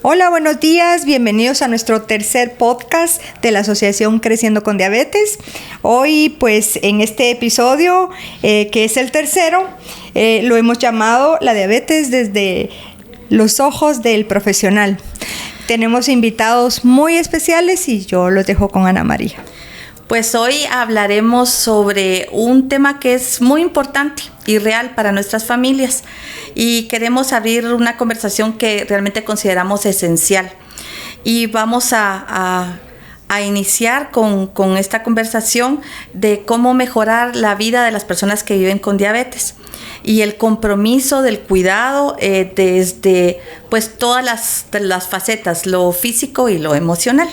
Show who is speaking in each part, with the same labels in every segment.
Speaker 1: Hola, buenos días, bienvenidos a nuestro tercer podcast de la Asociación Creciendo con Diabetes. Hoy, pues, en este episodio, que es el tercero, lo hemos llamado La diabetes desde los ojos del profesional. Tenemos invitados muy especiales y yo los dejo con Ana María.
Speaker 2: Pues hoy hablaremos sobre un tema que es muy importante y real para nuestras familias y queremos abrir una conversación que realmente consideramos esencial. Y vamos a iniciar con esta conversación de cómo mejorar la vida de las personas que viven con diabetes y el compromiso del cuidado desde pues todas las facetas, lo físico y lo emocional.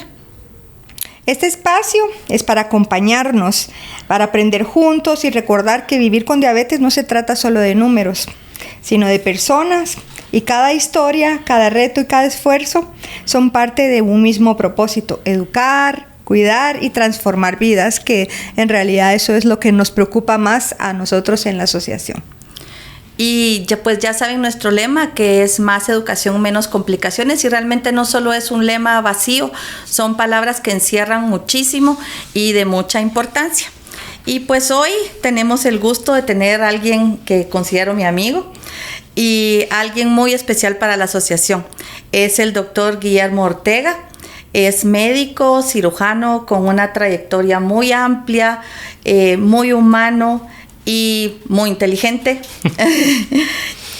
Speaker 1: Este espacio es para acompañarnos, para aprender juntos y recordar que vivir con diabetes no se trata solo de números, sino de personas, y cada historia, cada reto y cada esfuerzo son parte de un mismo propósito: educar, cuidar y transformar vidas, que en realidad eso es lo que nos preocupa más a nosotros en la asociación.
Speaker 2: Y ya saben nuestro lema, que es más educación, menos complicaciones, y realmente no solo es un lema vacío, son palabras que encierran muchísimo y de mucha importancia. Y pues hoy tenemos el gusto de tener a alguien que considero mi amigo y alguien muy especial para la asociación. Es el doctor Guillermo Ortega. Es médico, cirujano con una trayectoria muy amplia, muy humano y muy inteligente.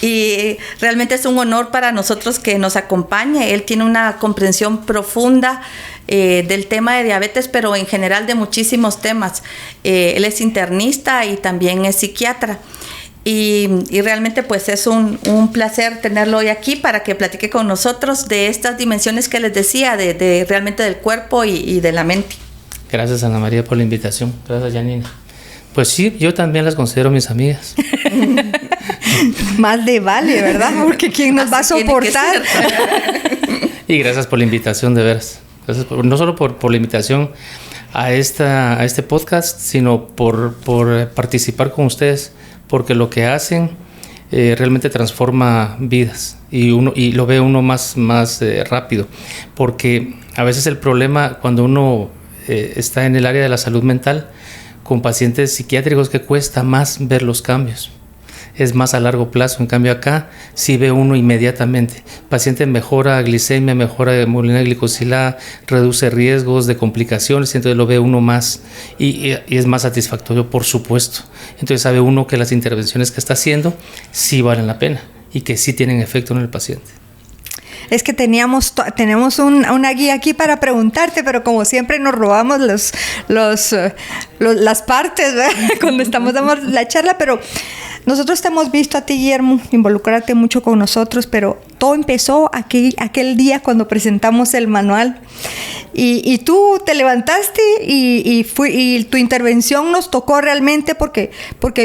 Speaker 2: Y realmente es un honor para nosotros que nos acompañe. Él tiene una comprensión profunda del tema de diabetes, pero en general de muchísimos temas. Él es internista y también es psiquiatra. Y realmente pues es un placer tenerlo hoy aquí para que platique con nosotros de estas dimensiones que les decía, de realmente del cuerpo y de la mente.
Speaker 3: Gracias, Ana María, por la invitación. Gracias, Janine. Pues sí, yo también las considero mis amigas.
Speaker 1: Más de vale, ¿verdad? Porque ¿quién nos va a soportar?
Speaker 3: Y gracias por la invitación, de veras. Gracias no solo por la invitación a este podcast, sino por participar con ustedes, porque lo que hacen realmente transforma vidas y lo ve uno más rápido. Porque a veces el problema cuando uno está en el área de la salud mental, con pacientes psiquiátricos, que cuesta más ver los cambios, es más a largo plazo. En cambio acá sí ve uno inmediatamente. Paciente mejora glicemia, mejora hemoglobina glicosilada, reduce riesgos de complicaciones, entonces lo ve uno más y es más satisfactorio, por supuesto. Entonces sabe uno que las intervenciones que está haciendo sí valen la pena y que sí tienen efecto en el paciente.
Speaker 1: Es que tenemos una guía aquí para preguntarte, pero como siempre nos robamos las partes, ¿verdad? Cuando damos la charla, pero nosotros te hemos visto a ti, Guillermo, involucrarte mucho con nosotros, pero todo empezó aquel día cuando presentamos el manual y tú te levantaste y tu intervención nos tocó realmente porque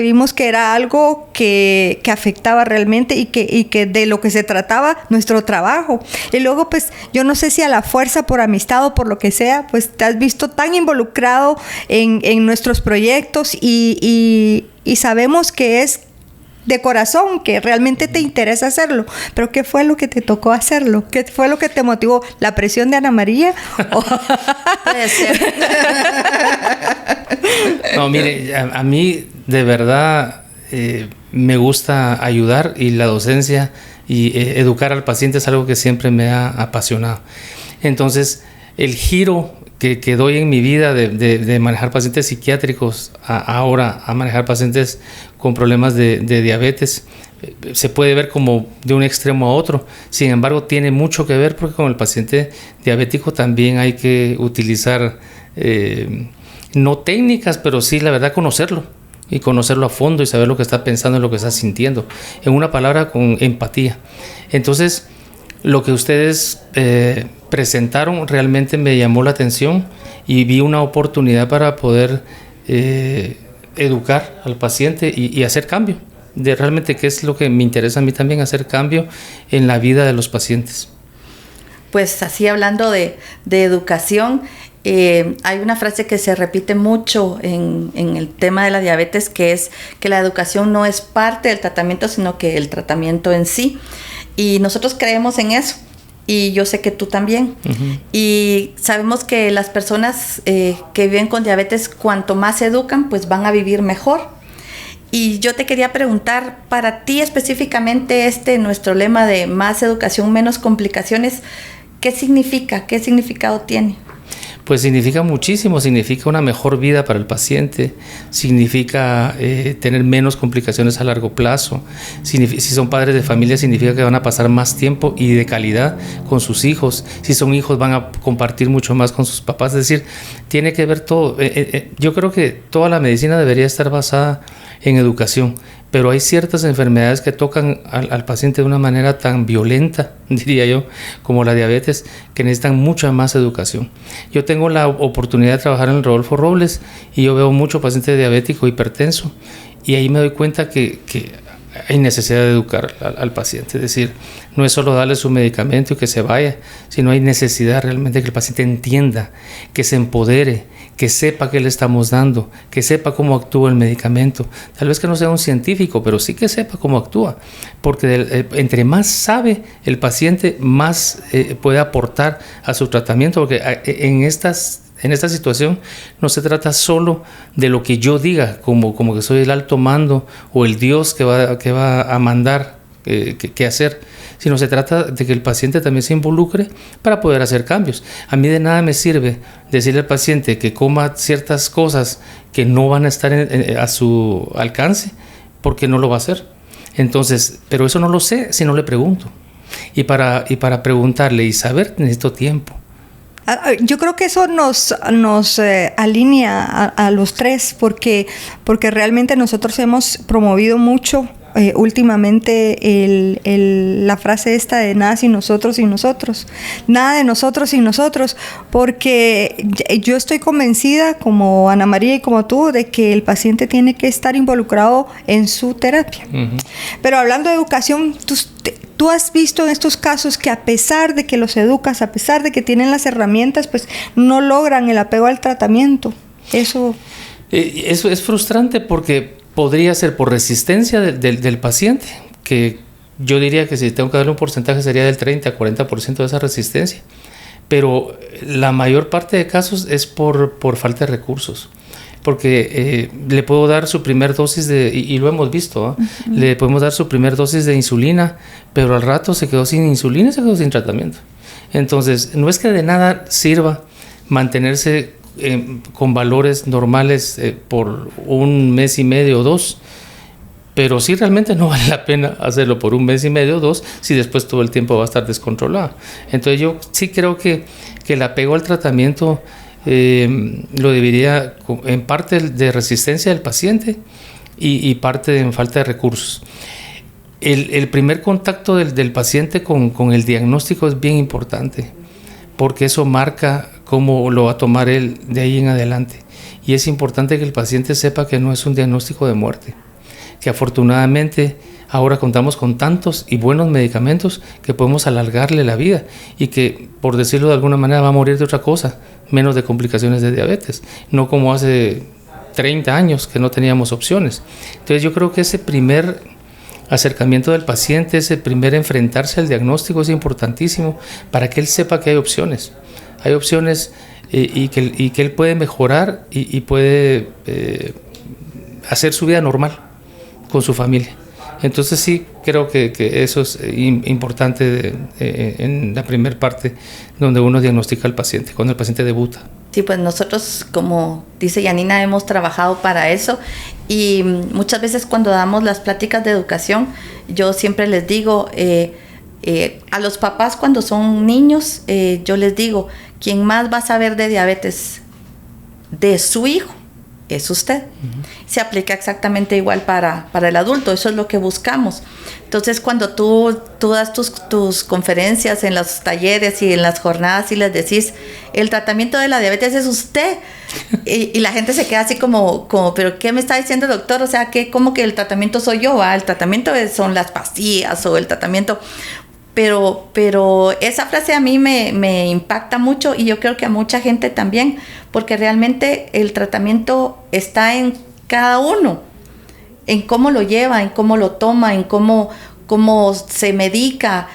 Speaker 1: vimos que era algo que afectaba realmente y que de lo que se trataba nuestro trabajo. Y luego, pues, yo no sé si a la fuerza, por amistad o por lo que sea, pues te has visto tan involucrado en nuestros proyectos y sabemos que es de corazón, que realmente te interesa hacerlo. Pero ¿qué fue lo que te tocó hacerlo? ¿Qué fue lo que te motivó? ¿La presión de Ana María?
Speaker 2: Puede ser.
Speaker 3: No, mire, a mí de verdad me gusta ayudar, y la docencia y educar al paciente es algo que siempre me ha apasionado. Entonces, el giro que doy en mi vida de manejar pacientes psiquiátricos ahora a manejar pacientes con problemas de diabetes, se puede ver como de un extremo a otro. Sin embargo, tiene mucho que ver, porque con el paciente diabético también hay que utilizar no técnicas, pero sí, la verdad, conocerlo a fondo y saber lo que está pensando y lo que está sintiendo. En una palabra, con empatía. Entonces, lo que ustedes presentaron realmente me llamó la atención y vi una oportunidad para poder educar al paciente y hacer cambio. De realmente qué es lo que me interesa a mí también, hacer cambio en la vida de los pacientes.
Speaker 2: Pues así, hablando de educación, hay una frase que se repite mucho en el tema de la diabetes, que es que la educación no es parte del tratamiento, sino que el tratamiento en sí. Y nosotros creemos en eso. y yo sé que tú también. Y sabemos que las personas que viven con diabetes, cuanto más se educan, pues van a vivir mejor. Y yo te quería preguntar, para ti específicamente nuestro lema de más educación, menos complicaciones, ¿qué significa? ¿Qué significado tiene?
Speaker 3: Pues significa muchísimo, significa una mejor vida para el paciente, significa tener menos complicaciones a largo plazo, si son padres de familia significa que van a pasar más tiempo y de calidad con sus hijos, si son hijos van a compartir mucho más con sus papás, es decir, tiene que ver todo. Yo creo que toda la medicina debería estar basada en educación, pero hay ciertas enfermedades que tocan al paciente de una manera tan violenta, diría yo, como la diabetes, que necesitan mucha más educación. Yo tengo la oportunidad de trabajar en el Rodolfo Robles y yo veo mucho paciente diabético hipertenso y ahí me doy cuenta que hay necesidad de educar al paciente, es decir, no es solo darle su medicamento y que se vaya, sino hay necesidad realmente que el paciente entienda, que se empodere, que sepa qué le estamos dando, que sepa cómo actúa el medicamento, tal vez que no sea un científico, pero sí que sepa cómo actúa, porque entre más sabe el paciente, más puede aportar a su tratamiento, porque en esta situación no se trata solo de lo que yo diga, como que soy el alto mando o el Dios que va a mandar qué hacer, sino se trata de que el paciente también se involucre para poder hacer cambios. A mí de nada me sirve decirle al paciente que coma ciertas cosas que no van a estar a su alcance, porque no lo va a hacer. Entonces, pero eso no lo sé si no le pregunto. Y para preguntarle y saber necesito tiempo.
Speaker 1: Yo creo que eso nos alinea a los tres, porque realmente nosotros hemos promovido mucho últimamente la frase esta de nada sin nosotros, nada de nosotros sin nosotros, porque yo estoy convencida, como Ana María y como tú, de que el paciente tiene que estar involucrado en su terapia. Pero hablando de educación, tú has visto en estos casos que a pesar de que los educas, a pesar de que tienen las herramientas, pues no logran el apego al tratamiento. Eso
Speaker 3: es frustrante porque podría ser por resistencia del paciente, que yo diría que si tengo que darle un porcentaje sería del 30 a 40% de esa resistencia, pero la mayor parte de casos es por falta de recursos, porque le puedo dar su primer dosis y lo hemos visto, le podemos dar su primer dosis de insulina, pero al rato se quedó sin insulina y se quedó sin tratamiento. Entonces, no es que de nada sirva mantenerse con valores normales por un mes y medio o dos, pero sí realmente no vale la pena hacerlo por un mes y medio o dos si después todo el tiempo va a estar descontrolado. Entonces yo sí creo que el apego al tratamiento lo debería en parte de resistencia del paciente y parte en falta de recursos. El primer contacto del paciente con el diagnóstico es bien importante, porque eso marca cómo lo va a tomar él de ahí en adelante. Y es importante que el paciente sepa que no es un diagnóstico de muerte, que afortunadamente ahora contamos con tantos y buenos medicamentos que podemos alargarle la vida y que, por decirlo de alguna manera, va a morir de otra cosa, menos de complicaciones de diabetes, no como hace 30 años que no teníamos opciones. Entonces yo creo que ese primer acercamiento del paciente, ese primer enfrentarse al diagnóstico es importantísimo para que él sepa que hay opciones. Hay opciones y que él puede mejorar y puede hacer su vida normal con su familia. Entonces sí, creo que eso es importante en la primera parte donde uno diagnostica al paciente, cuando el paciente debuta.
Speaker 2: Sí, pues nosotros, como dice Yanina, hemos trabajado para eso y muchas veces cuando damos las pláticas de educación, yo siempre les digo a los papás cuando son niños, yo les digo, quien más va a saber de diabetes de su hijo es usted. Se aplica exactamente igual para el adulto, eso es lo que buscamos. Entonces, cuando tú das tus conferencias en los talleres y en las jornadas y les decís, el tratamiento de la diabetes es usted, y la gente se queda así como, ¿pero qué me está diciendo el doctor? O sea, ¿cómo que el tratamiento soy yo? El tratamiento son las pastillas o el tratamiento... Pero esa frase a mí me impacta mucho y yo creo que a mucha gente también, porque realmente el tratamiento está en cada uno, en cómo lo lleva, en cómo lo toma, en cómo se medica,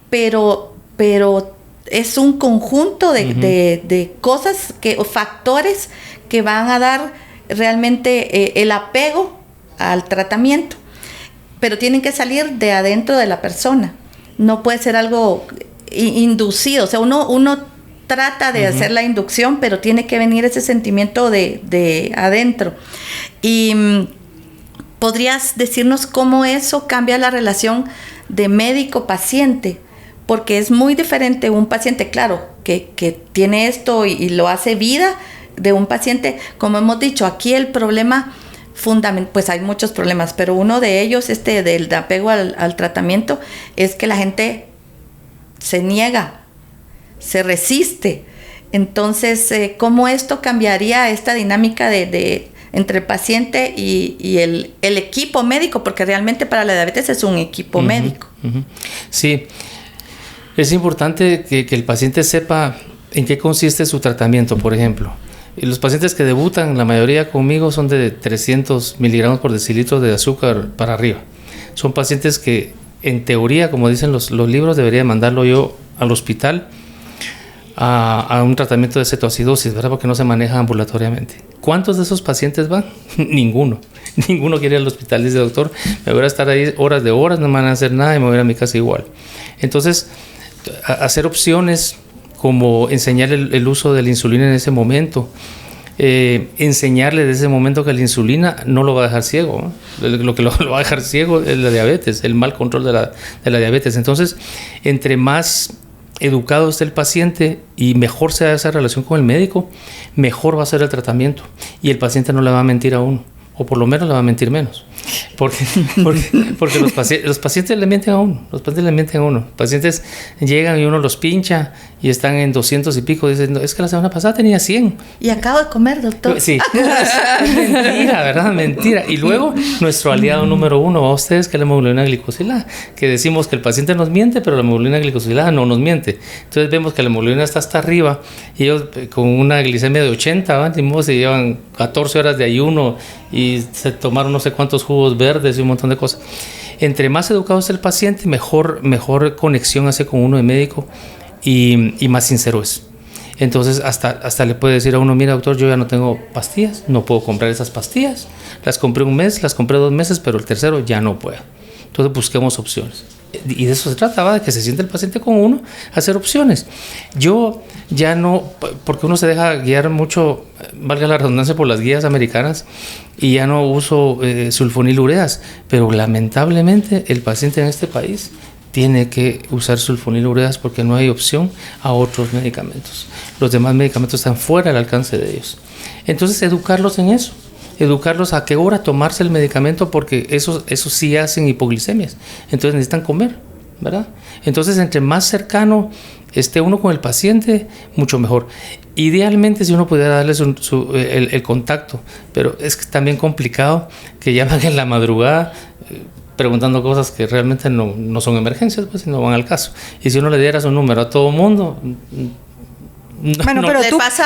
Speaker 2: pero pero es un conjunto de cosas o factores que van a dar realmente el apego al tratamiento, pero tienen que salir de adentro de la persona. No puede ser algo inducido, o sea, uno trata de hacer la inducción, pero tiene que venir ese sentimiento de adentro. Y ¿podrías decirnos cómo eso cambia la relación de médico-paciente? Porque es muy diferente un paciente, claro, que tiene esto y lo hace vida, de un paciente, como hemos dicho, aquí el problema fundamental, pues hay muchos problemas, pero uno de ellos, del apego al tratamiento, es que la gente se niega, se resiste. Entonces, ¿cómo esto cambiaría esta dinámica entre el paciente y el equipo médico? Porque realmente para la diabetes es un equipo médico.
Speaker 3: Sí, es importante que el paciente sepa en qué consiste su tratamiento, por ejemplo. Y los pacientes que debutan, la mayoría conmigo, son de 300 miligramos por decilitro de azúcar para arriba. Son pacientes que, en teoría, como dicen los libros, debería mandarlo yo al hospital a un tratamiento de cetoacidosis, ¿verdad? Porque no se maneja ambulatoriamente. ¿Cuántos de esos pacientes van? Ninguno. Ninguno quiere ir al hospital. Dice, doctor, me voy a estar ahí horas de horas, no me van a hacer nada y me voy a ir a mi casa igual. Entonces, hacer opciones como enseñar el uso de la insulina en ese momento, enseñarle desde ese momento que la insulina no lo va a dejar ciego, ¿no? Lo que lo va a dejar ciego es la diabetes, el mal control de la diabetes. Entonces, entre más educado esté el paciente y mejor sea esa relación con el médico, mejor va a ser el tratamiento y el paciente no le va a mentir a uno, o por lo menos le va a mentir menos. Porque los pacientes le mienten a uno. Los pacientes llegan y uno los pincha y están en 200 y pico. Dicen, no, es que la semana pasada tenía 100.
Speaker 2: Y acabo de comer, doctor.
Speaker 3: Sí, es mentira, ¿verdad? Mentira. Y luego, nuestro aliado número uno a ustedes, que es la hemoglobina glicosilada, que decimos que el paciente nos miente, pero la hemoglobina glicosilada no nos miente. Entonces vemos que la hemoglobina está hasta arriba y ellos con una glicemia de 80, ¿va? Se llevan 14 horas de ayuno y se tomaron no sé cuántos jugos verdes y un montón de cosas. Entre más educado es el paciente, mejor conexión hace con uno de médico y más sincero es. Entonces hasta le puede decir a uno, mira doctor, yo ya no tengo pastillas, no puedo comprar esas pastillas, las compré un mes, las compré 2 meses, pero el tercero ya no puedo. Entonces busquemos opciones. Y de eso se trataba, de que se siente el paciente con uno, hacer opciones. Yo ya no, porque uno se deja guiar mucho, valga la redundancia, por las guías americanas, y ya no uso sulfonilureas, pero lamentablemente el paciente en este país tiene que usar sulfonilureas porque no hay opción a otros medicamentos. Los demás medicamentos están fuera del alcance de ellos. Entonces, educarlos en eso. Educarlos a qué hora tomarse el medicamento, porque eso sí hacen hipoglicemias. Entonces necesitan comer, ¿verdad? Entonces, entre más cercano esté uno con el paciente, mucho mejor. Idealmente, si uno pudiera darles el contacto, pero es que también complicado que llaman en la madrugada preguntando cosas que realmente no son emergencias, pues no van al caso. Y si uno le diera su número a todo mundo...
Speaker 1: Bueno,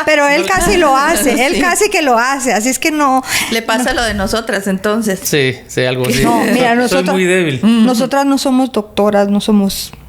Speaker 1: pero él casi lo hace, él casi que lo hace, así es que no...
Speaker 2: Le pasa lo de nosotras, entonces.
Speaker 3: Sí, algo así.
Speaker 1: No, mira,
Speaker 3: soy muy débil.
Speaker 1: Nosotras no somos doctoras,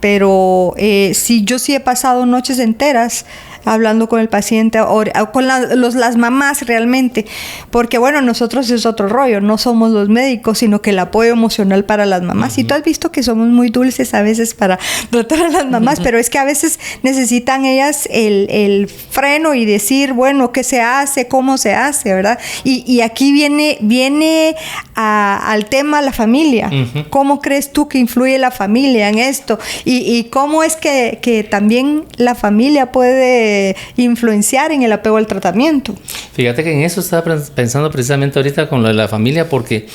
Speaker 1: pero sí, yo sí he pasado noches enteras hablando con el paciente o con las mamás realmente, porque bueno, nosotros es otro rollo, no somos los médicos, sino que el apoyo emocional para las mamás. Y tú has visto que somos muy dulces a veces para tratar a las mamás, pero es que a veces necesitan ellas el freno y decir, bueno, ¿qué se hace? ¿Cómo se hace? ¿Verdad? Y aquí viene al tema la familia. ¿Cómo crees tú que influye la familia en esto? Y cómo es que también la familia puede influenciar en el apego al tratamiento.
Speaker 3: Fíjate que en eso estaba pensando precisamente ahorita con lo de la familia, porque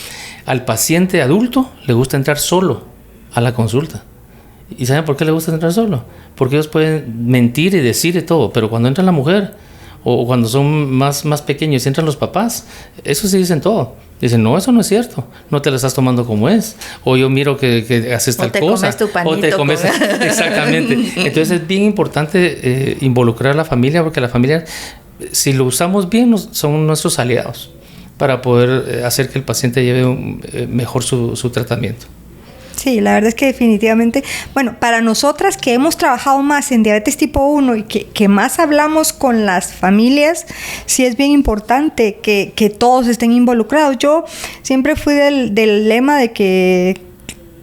Speaker 3: al paciente adulto le gusta entrar solo a la consulta. ¿Y saben por qué le gusta entrar solo? Porque ellos pueden mentir y decir y todo, pero cuando entra la mujer o cuando son más pequeños y entran los papás, eso sí dicen todo. Dicen, no, eso no es cierto, no te la estás tomando como es, o yo miro que haces tal cosa,
Speaker 2: comes tu panito,
Speaker 3: o te comes exactamente. Entonces es bien importante involucrar a la familia, porque la familia, si lo usamos bien, son nuestros aliados para poder hacer que el paciente lleve mejor su tratamiento.
Speaker 1: Sí, la verdad es que definitivamente, bueno, para nosotras que hemos trabajado más en diabetes tipo 1 y que más hablamos con las familias, sí es bien importante que todos estén involucrados. Yo siempre fui del lema de que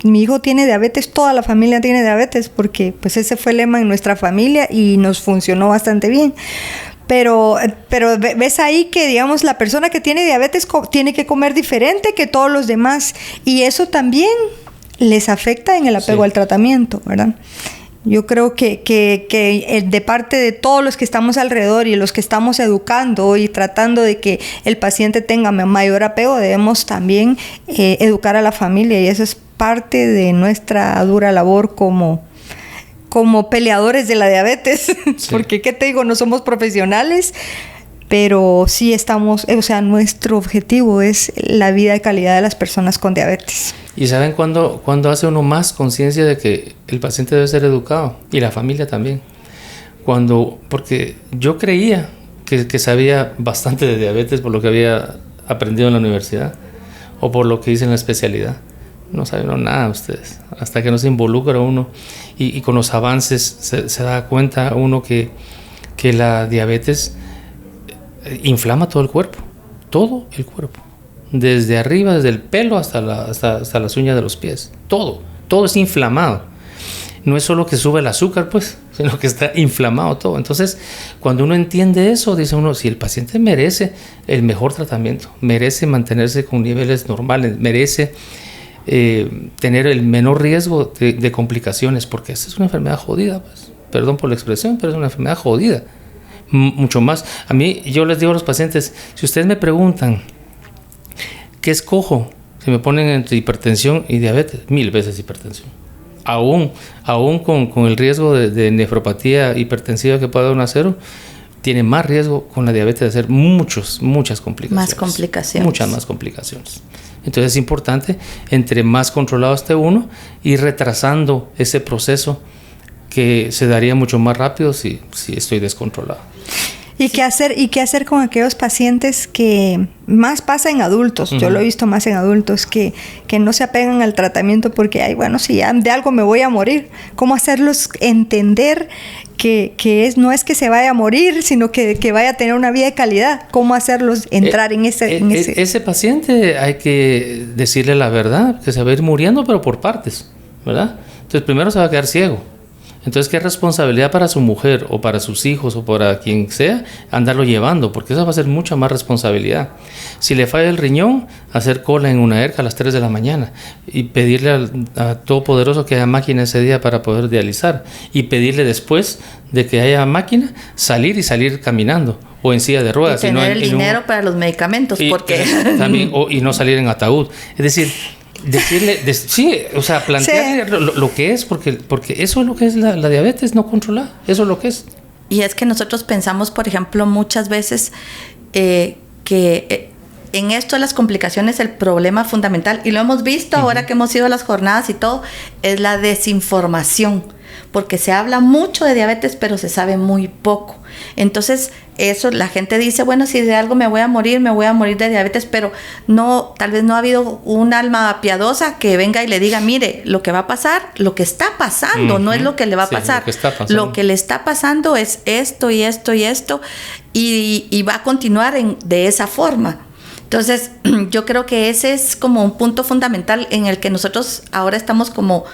Speaker 1: mi hijo tiene diabetes, toda la familia tiene diabetes, porque pues ese fue el lema en nuestra familia y nos funcionó bastante bien. Pero ves ahí que, digamos, la persona que tiene diabetes tiene que comer diferente que todos los demás, y eso también les afecta en el apego al tratamiento, ¿verdad? Yo creo que de parte de todos los que estamos alrededor y los que estamos educando y tratando de que el paciente tenga mayor apego, debemos también educar a la familia, y eso es parte de nuestra dura labor como peleadores de la diabetes. Sí. Porque, ¿qué te digo? No somos profesionales, pero sí estamos, o sea, nuestro objetivo es la vida y calidad de las personas con diabetes.
Speaker 3: ¿Y saben cuándo hace uno más conciencia de que el paciente debe ser educado? Y la familia también. Porque yo creía que sabía bastante de diabetes por lo que había aprendido en la universidad o por lo que hice en la especialidad. No saben nada ustedes, hasta que no se involucra uno y con los avances se da cuenta uno que la diabetes inflama todo el cuerpo, desde arriba, desde el pelo hasta las uñas de los pies, todo es inflamado. No es solo que sube el azúcar, pues, sino que está inflamado todo. Entonces, cuando uno entiende eso, dice uno, si el paciente merece el mejor tratamiento, merece mantenerse con niveles normales, merece tener el menor riesgo de complicaciones, porque esta es una enfermedad jodida, pues. Perdón por la expresión, pero es una enfermedad jodida. Mucho más. A mí, yo les digo a los pacientes, si ustedes me preguntan ¿qué escojo? Si me ponen entre hipertensión y diabetes, 1000 veces hipertensión. Aún con el riesgo de nefropatía hipertensiva que puede dar un acero, tiene más riesgo con la diabetes de hacer muchas complicaciones.
Speaker 2: Más complicaciones.
Speaker 3: Muchas más complicaciones. Entonces es importante, entre más controlado esté uno, ir retrasando ese proceso que se daría mucho más rápido si estoy descontrolado.
Speaker 1: ¿Y qué hacer con aquellos pacientes que más pasa en adultos? Uh-huh. Yo lo he visto más en adultos que no se apegan al tratamiento porque, si ya de algo me voy a morir. ¿Cómo hacerlos entender que no es que se vaya a morir, sino que vaya a tener una vida de calidad? ¿Cómo hacerlos entrar en ese?
Speaker 3: Ese paciente hay que decirle la verdad, que se va a ir muriendo, pero por partes, ¿verdad? Entonces primero se va a quedar ciego. Entonces, ¿qué responsabilidad para su mujer o para sus hijos o para quien sea andarlo llevando? Porque esa va a ser mucha más responsabilidad. Si le falla el riñón, hacer cola en una ERCA a las 3 de la mañana y pedirle a Todopoderoso que haya máquina ese día para poder dializar, y pedirle después de que haya máquina salir caminando o en silla de ruedas.
Speaker 2: Y tener el dinero para los medicamentos, porque
Speaker 3: también, y no salir en ataúd. Es decir, plantear lo que es, porque eso es lo que es la diabetes no controlada, eso es lo que es.
Speaker 2: Y es que nosotros pensamos, por ejemplo, muchas veces que en esto de las complicaciones el problema fundamental, y lo hemos visto ahora que hemos ido a las jornadas y todo, es la desinformación, porque se habla mucho de diabetes, pero se sabe muy poco. Entonces, eso, la gente dice, bueno, si de algo me voy a morir de diabetes, pero tal vez no ha habido un alma piadosa que venga y le diga, mire, lo que va a pasar, lo que está pasando, no es lo que le va a pasar. Lo que le está pasando es esto y esto y esto, y va a continuar de esa forma. Entonces, yo creo que ese es como un punto fundamental en el que nosotros ahora estamos como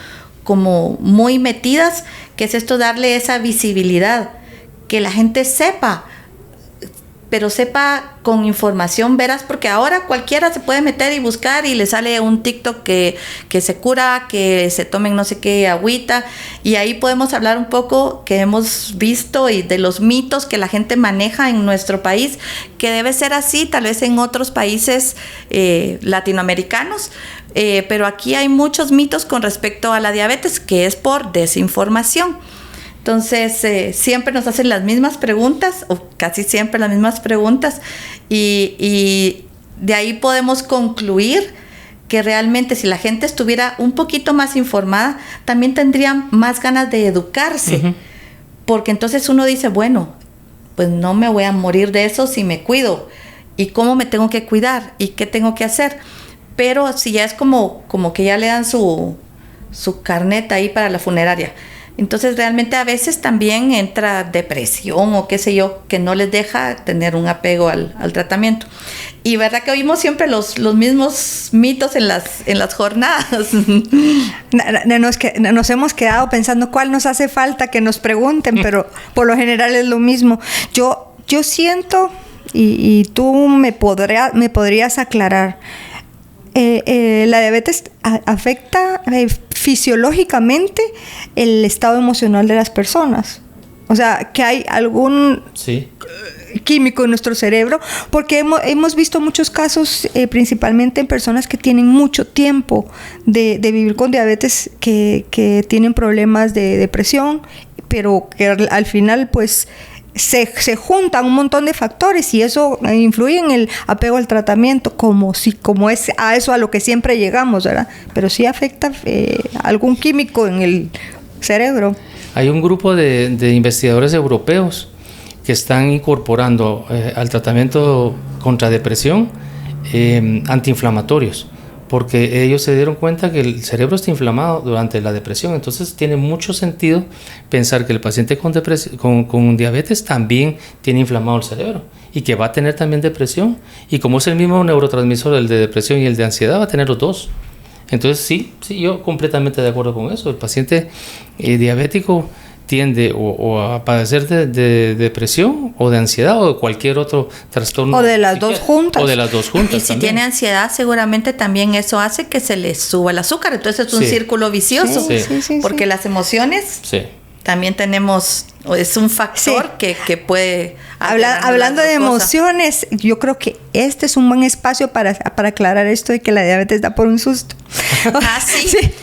Speaker 2: muy metidas, que es esto, darle esa visibilidad, que la gente sepa, pero sepa con información veraz, porque ahora cualquiera se puede meter y buscar y le sale un TikTok que se cura, que se tomen no sé qué agüita, y ahí podemos hablar un poco que hemos visto y de los mitos que la gente maneja en nuestro país, que debe ser así, tal vez en otros países latinoamericanos, pero aquí hay muchos mitos con respecto a la diabetes, que es por desinformación. Entonces, siempre nos hacen las mismas preguntas, o casi siempre las mismas preguntas, y de ahí podemos concluir que realmente si la gente estuviera un poquito más informada, también tendrían más ganas de educarse, uh-huh. Porque entonces uno dice, bueno, pues no me voy a morir de eso si me cuido, y cómo me tengo que cuidar, y qué tengo que hacer. Pero si ya es como que ya le dan su su carnet ahí para la funeraria. Entonces realmente a veces también entra depresión o qué sé yo, que no les deja tener un apego al tratamiento. Y verdad que oímos siempre los mismos mitos en las jornadas.
Speaker 1: Nos hemos quedado pensando cuál nos hace falta que nos pregunten, pero por lo general es lo mismo. Yo siento, y tú me podrías aclarar, la diabetes afecta fisiológicamente el estado emocional de las personas. O sea, que hay algún químico en nuestro cerebro, porque hemos visto muchos casos, principalmente en personas que tienen mucho tiempo de vivir con diabetes, que tienen problemas de depresión, pero que al final pues se juntan un montón de factores y eso influye en el apego al tratamiento, como es a eso a lo que siempre llegamos, ¿verdad? Pero sí afecta algún químico en el cerebro.
Speaker 3: Hay un grupo de investigadores europeos que están incorporando al tratamiento contra depresión antiinflamatorios, porque ellos se dieron cuenta que el cerebro está inflamado durante la depresión. Entonces tiene mucho sentido pensar que el paciente con diabetes también tiene inflamado el cerebro y que va a tener también depresión, y como es el mismo neurotransmisor, el de depresión y el de ansiedad, va a tener los dos. Entonces sí, yo completamente de acuerdo con eso. El paciente diabético tiende o a padecer de depresión o de ansiedad o de cualquier otro trastorno.
Speaker 1: O de las dos juntas.
Speaker 3: O de las dos juntas.
Speaker 2: Y si
Speaker 3: también
Speaker 2: tiene ansiedad, seguramente también eso hace que se le suba el azúcar. Entonces es un círculo vicioso.
Speaker 1: Sí.
Speaker 2: Porque las emociones también tenemos, es un factor que puede...
Speaker 1: Hablando de emociones, yo creo que este es un buen espacio para aclarar esto de que la diabetes da por un susto.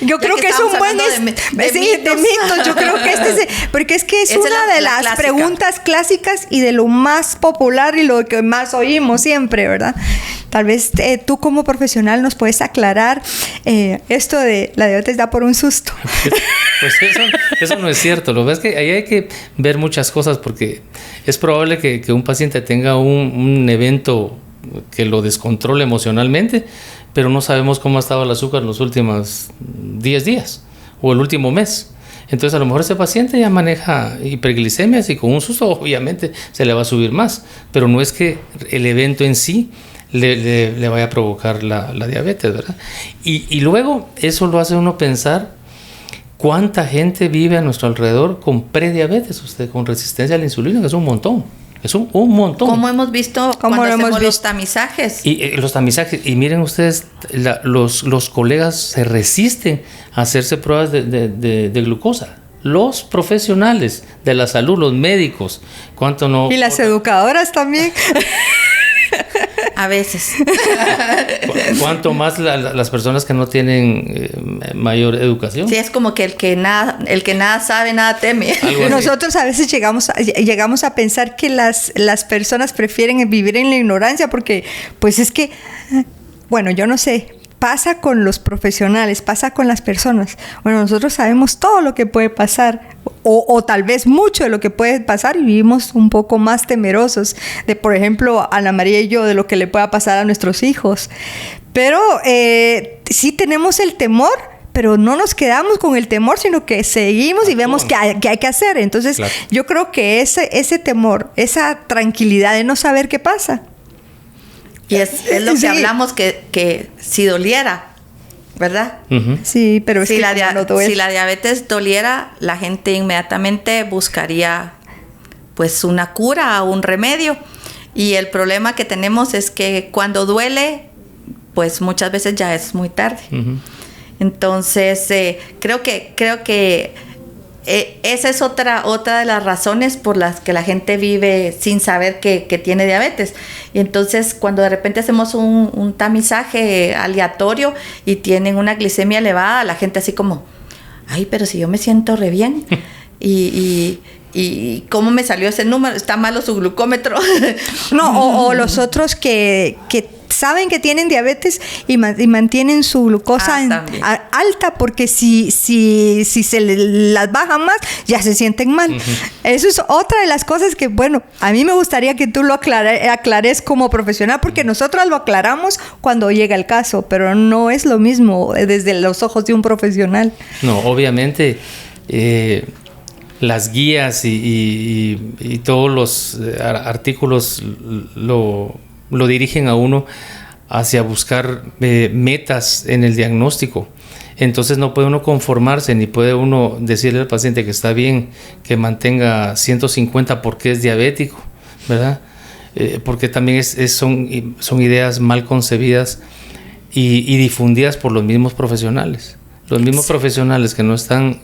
Speaker 1: Yo creo que es un buen de mitos. Yo creo que porque es que es una de las preguntas clásicas y de lo más popular y lo que más oímos siempre, ¿verdad? Tal vez tú como profesional nos puedes aclarar esto de la diabetes da por un susto.
Speaker 3: Pues eso no es cierto. Lo que pasa es que ahí hay que ver muchas cosas, porque es probable que un paciente tenga un evento que lo descontrole emocionalmente, pero no sabemos cómo ha estado el azúcar en los últimos 10 días o el último mes. Entonces a lo mejor ese paciente ya maneja hiperglicemias y con un susto obviamente se le va a subir más, pero no es que el evento en sí le vaya a provocar la diabetes, ¿verdad? Y luego eso lo hace uno pensar cuánta gente vive a nuestro alrededor con prediabetes, con resistencia a la insulina, que es un montón. Es un montón.
Speaker 2: Como hemos visto cuando hacemos los tamizajes.
Speaker 3: Y los tamizajes. Y miren ustedes, los colegas se resisten a hacerse pruebas de glucosa. Los profesionales de la salud, los médicos. ¿Cuánto no?
Speaker 1: Y las educadoras también.
Speaker 2: A veces.
Speaker 3: ¿Cuánto más las personas que no tienen mayor educación?
Speaker 2: Sí, es como que el que nada sabe, nada teme.
Speaker 1: Nosotros a veces llegamos a pensar que las personas prefieren vivir en la ignorancia, porque pues es que, bueno, yo no sé, pasa con los profesionales, pasa con las personas. Bueno, nosotros sabemos todo lo que puede pasar, o tal vez mucho de lo que puede pasar, y vivimos un poco más temerosos de, por ejemplo, Ana María y yo, de lo que le pueda pasar a nuestros hijos. Pero sí tenemos el temor, pero no nos quedamos con el temor, sino que seguimos y vemos qué hay que hacer. Entonces, yo creo que ese temor, esa tranquilidad de no saber qué pasa,
Speaker 2: y es lo que hablamos, que si doliera, ¿verdad?
Speaker 3: Uh-huh.
Speaker 1: Sí, pero es
Speaker 2: si
Speaker 1: que
Speaker 2: la
Speaker 1: duele.
Speaker 2: Si la diabetes doliera, la gente inmediatamente buscaría pues una cura o un remedio. Y el problema que tenemos es que cuando duele, pues muchas veces ya es muy tarde.
Speaker 3: Uh-huh.
Speaker 2: Entonces, creo que esa es otra de las razones por las que la gente vive sin saber que tiene diabetes. Y entonces cuando de repente hacemos un tamizaje aleatorio y tienen una glicemia elevada, la gente así como, ay, pero si yo me siento re bien. ¿Y cómo me salió ese número? ¿Está malo su glucómetro?
Speaker 1: No, o los otros que saben que tienen diabetes y mantienen su glucosa alta, porque si se las baja más, ya se sienten mal. Uh-huh. Eso es otra de las cosas que, bueno, a mí me gustaría que tú lo aclares como profesional, porque nosotros lo aclaramos cuando llega el caso, pero no es lo mismo desde los ojos de un profesional.
Speaker 3: No, obviamente las guías y todos los artículos lo dirigen a uno hacia buscar metas en el diagnóstico. Entonces no puede uno conformarse, ni puede uno decirle al paciente que está bien que mantenga 150 porque es diabético, ¿verdad? Porque también son ideas mal concebidas y difundidas por los mismos profesionales. Los mismos profesionales que no están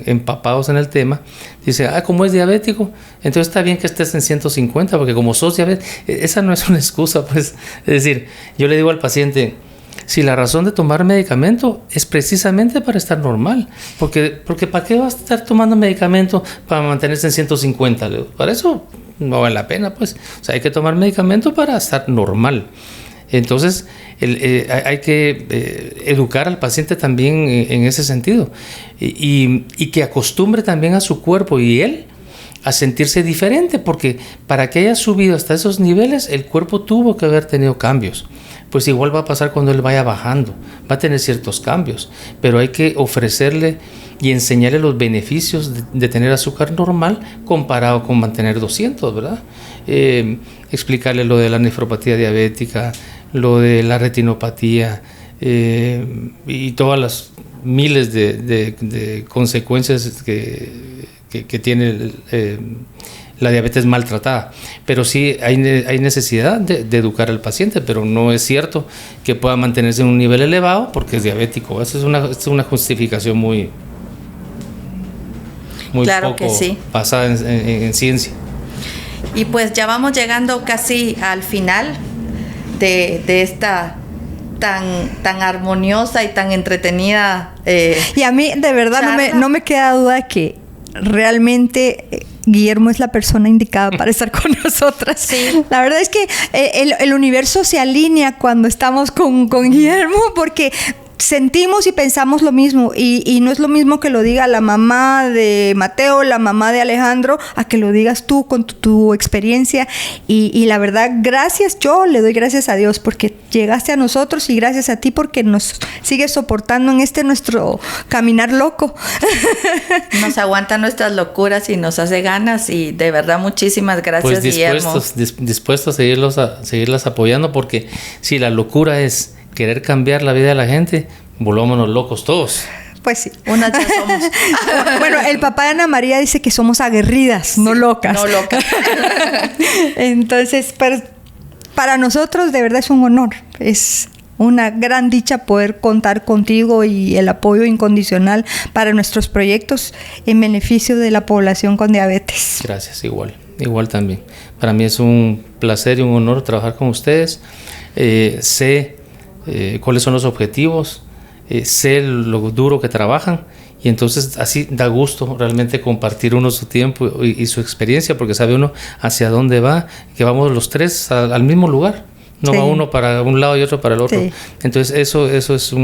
Speaker 3: empapados en el tema, dicen, como es diabético, entonces está bien que estés en 150, porque como sos diabético, esa no es una excusa, pues. Es decir, yo le digo al paciente, si la razón de tomar medicamento es precisamente para estar normal, porque ¿para qué vas a estar tomando medicamento para mantenerse en 150? Para eso no vale la pena, pues. O sea, hay que tomar medicamento para estar normal. Entonces, hay que educar al paciente también en ese sentido y que acostumbre también a su cuerpo y él a sentirse diferente, porque para que haya subido hasta esos niveles, el cuerpo tuvo que haber tenido cambios. Pues igual va a pasar cuando él vaya bajando, va a tener ciertos cambios, pero hay que ofrecerle y enseñarle los beneficios de tener azúcar normal comparado con mantener 200, ¿verdad? Explicarle lo de la nefropatía diabética, lo de la retinopatía y todas las miles de consecuencias que tiene la diabetes maltratada. Pero sí hay necesidad de educar al paciente, pero no es cierto que pueda mantenerse en un nivel elevado porque es diabético. Esa es una justificación muy
Speaker 2: claro
Speaker 3: poco
Speaker 2: que sí,
Speaker 3: basada en ciencia.
Speaker 2: Y pues ya vamos llegando casi al final de esta tan armoniosa y tan entretenida
Speaker 1: y a mí de verdad no me queda duda que realmente Guillermo es la persona indicada para estar con nosotras.
Speaker 2: Sí.
Speaker 1: La verdad es que el universo se alinea cuando estamos con Guillermo, porque sentimos y pensamos lo mismo, y no es lo mismo que lo diga la mamá de Mateo, la mamá de Alejandro, a que lo digas tú con tu experiencia, y la verdad, yo le doy gracias a Dios porque llegaste a nosotros, y gracias a ti porque nos sigues soportando en nuestro caminar loco.
Speaker 2: Nos aguanta nuestras locuras y nos hace ganas, y de verdad muchísimas gracias, Guillermo.
Speaker 3: Dispuestos a seguirlas apoyando, porque si la locura es querer cambiar la vida de la gente, volvámonos locos todos.
Speaker 1: Pues sí.
Speaker 2: Unas ya somos.
Speaker 1: Bueno, el papá de Ana María dice que somos aguerridas, sí, no locas.
Speaker 2: No locas.
Speaker 1: Entonces, para nosotros de verdad es un honor. Es una gran dicha poder contar contigo y el apoyo incondicional para nuestros proyectos en beneficio de la población con diabetes.
Speaker 3: Gracias, igual también. Para mí es un placer y un honor trabajar con ustedes. Sé cuáles son los objetivos, sé lo duro que trabajan, y entonces así da gusto realmente compartir uno su tiempo y su experiencia, porque sabe uno hacia dónde va, que vamos los tres al mismo lugar, no sí. Va uno para un lado y otro para el otro. Sí. Entonces eso es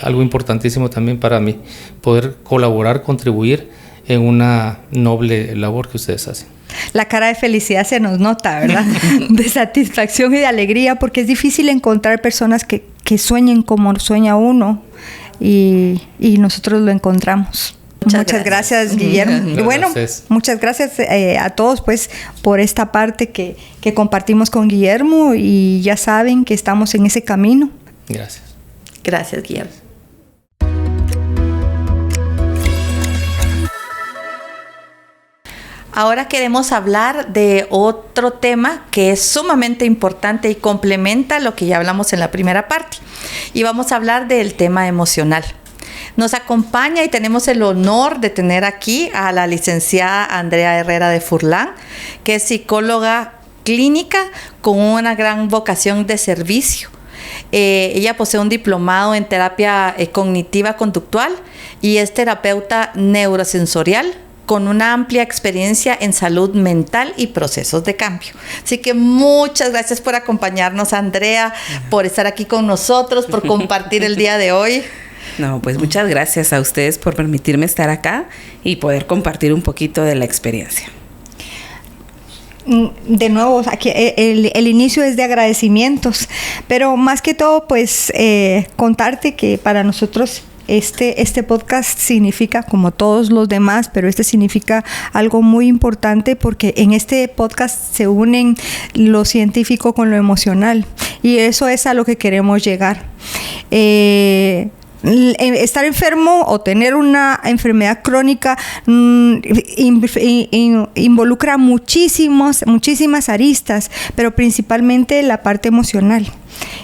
Speaker 3: algo importantísimo también para mí, poder colaborar, contribuir en una noble labor que ustedes hacen.
Speaker 1: La cara de felicidad se nos nota, ¿verdad? De satisfacción y de alegría, porque es difícil encontrar personas que sueñen como sueña uno, y nosotros lo encontramos. Muchas gracias, Guillermo. Y bueno, muchas gracias a todos pues por esta parte que compartimos con Guillermo, y ya saben que estamos en ese camino.
Speaker 3: Gracias.
Speaker 2: Gracias, Guillermo. Ahora queremos hablar de otro tema que es sumamente importante y complementa lo que ya hablamos en la primera parte. Y vamos a hablar del tema emocional. Nos acompaña y tenemos el honor de tener aquí a la licenciada Andrea Herrera de Furlan, que es psicóloga clínica con una gran vocación de servicio. Ella posee un diplomado en terapia cognitiva conductual y es terapeuta neurosensorial, con una amplia experiencia en salud mental y procesos de cambio. Así que muchas gracias por acompañarnos, Andrea, por estar aquí con nosotros, por compartir el día de hoy.
Speaker 4: No, pues muchas gracias a ustedes por permitirme estar acá y poder compartir un poquito de la experiencia.
Speaker 1: De nuevo, aquí el inicio es de agradecimientos, pero más que todo, pues contarte que para nosotros este podcast significa, como todos los demás, pero este significa algo muy importante, porque en este podcast se unen lo científico con lo emocional, y eso es a lo que queremos llegar. Estar enfermo o tener una enfermedad crónica involucra muchísimas aristas, pero principalmente la parte emocional.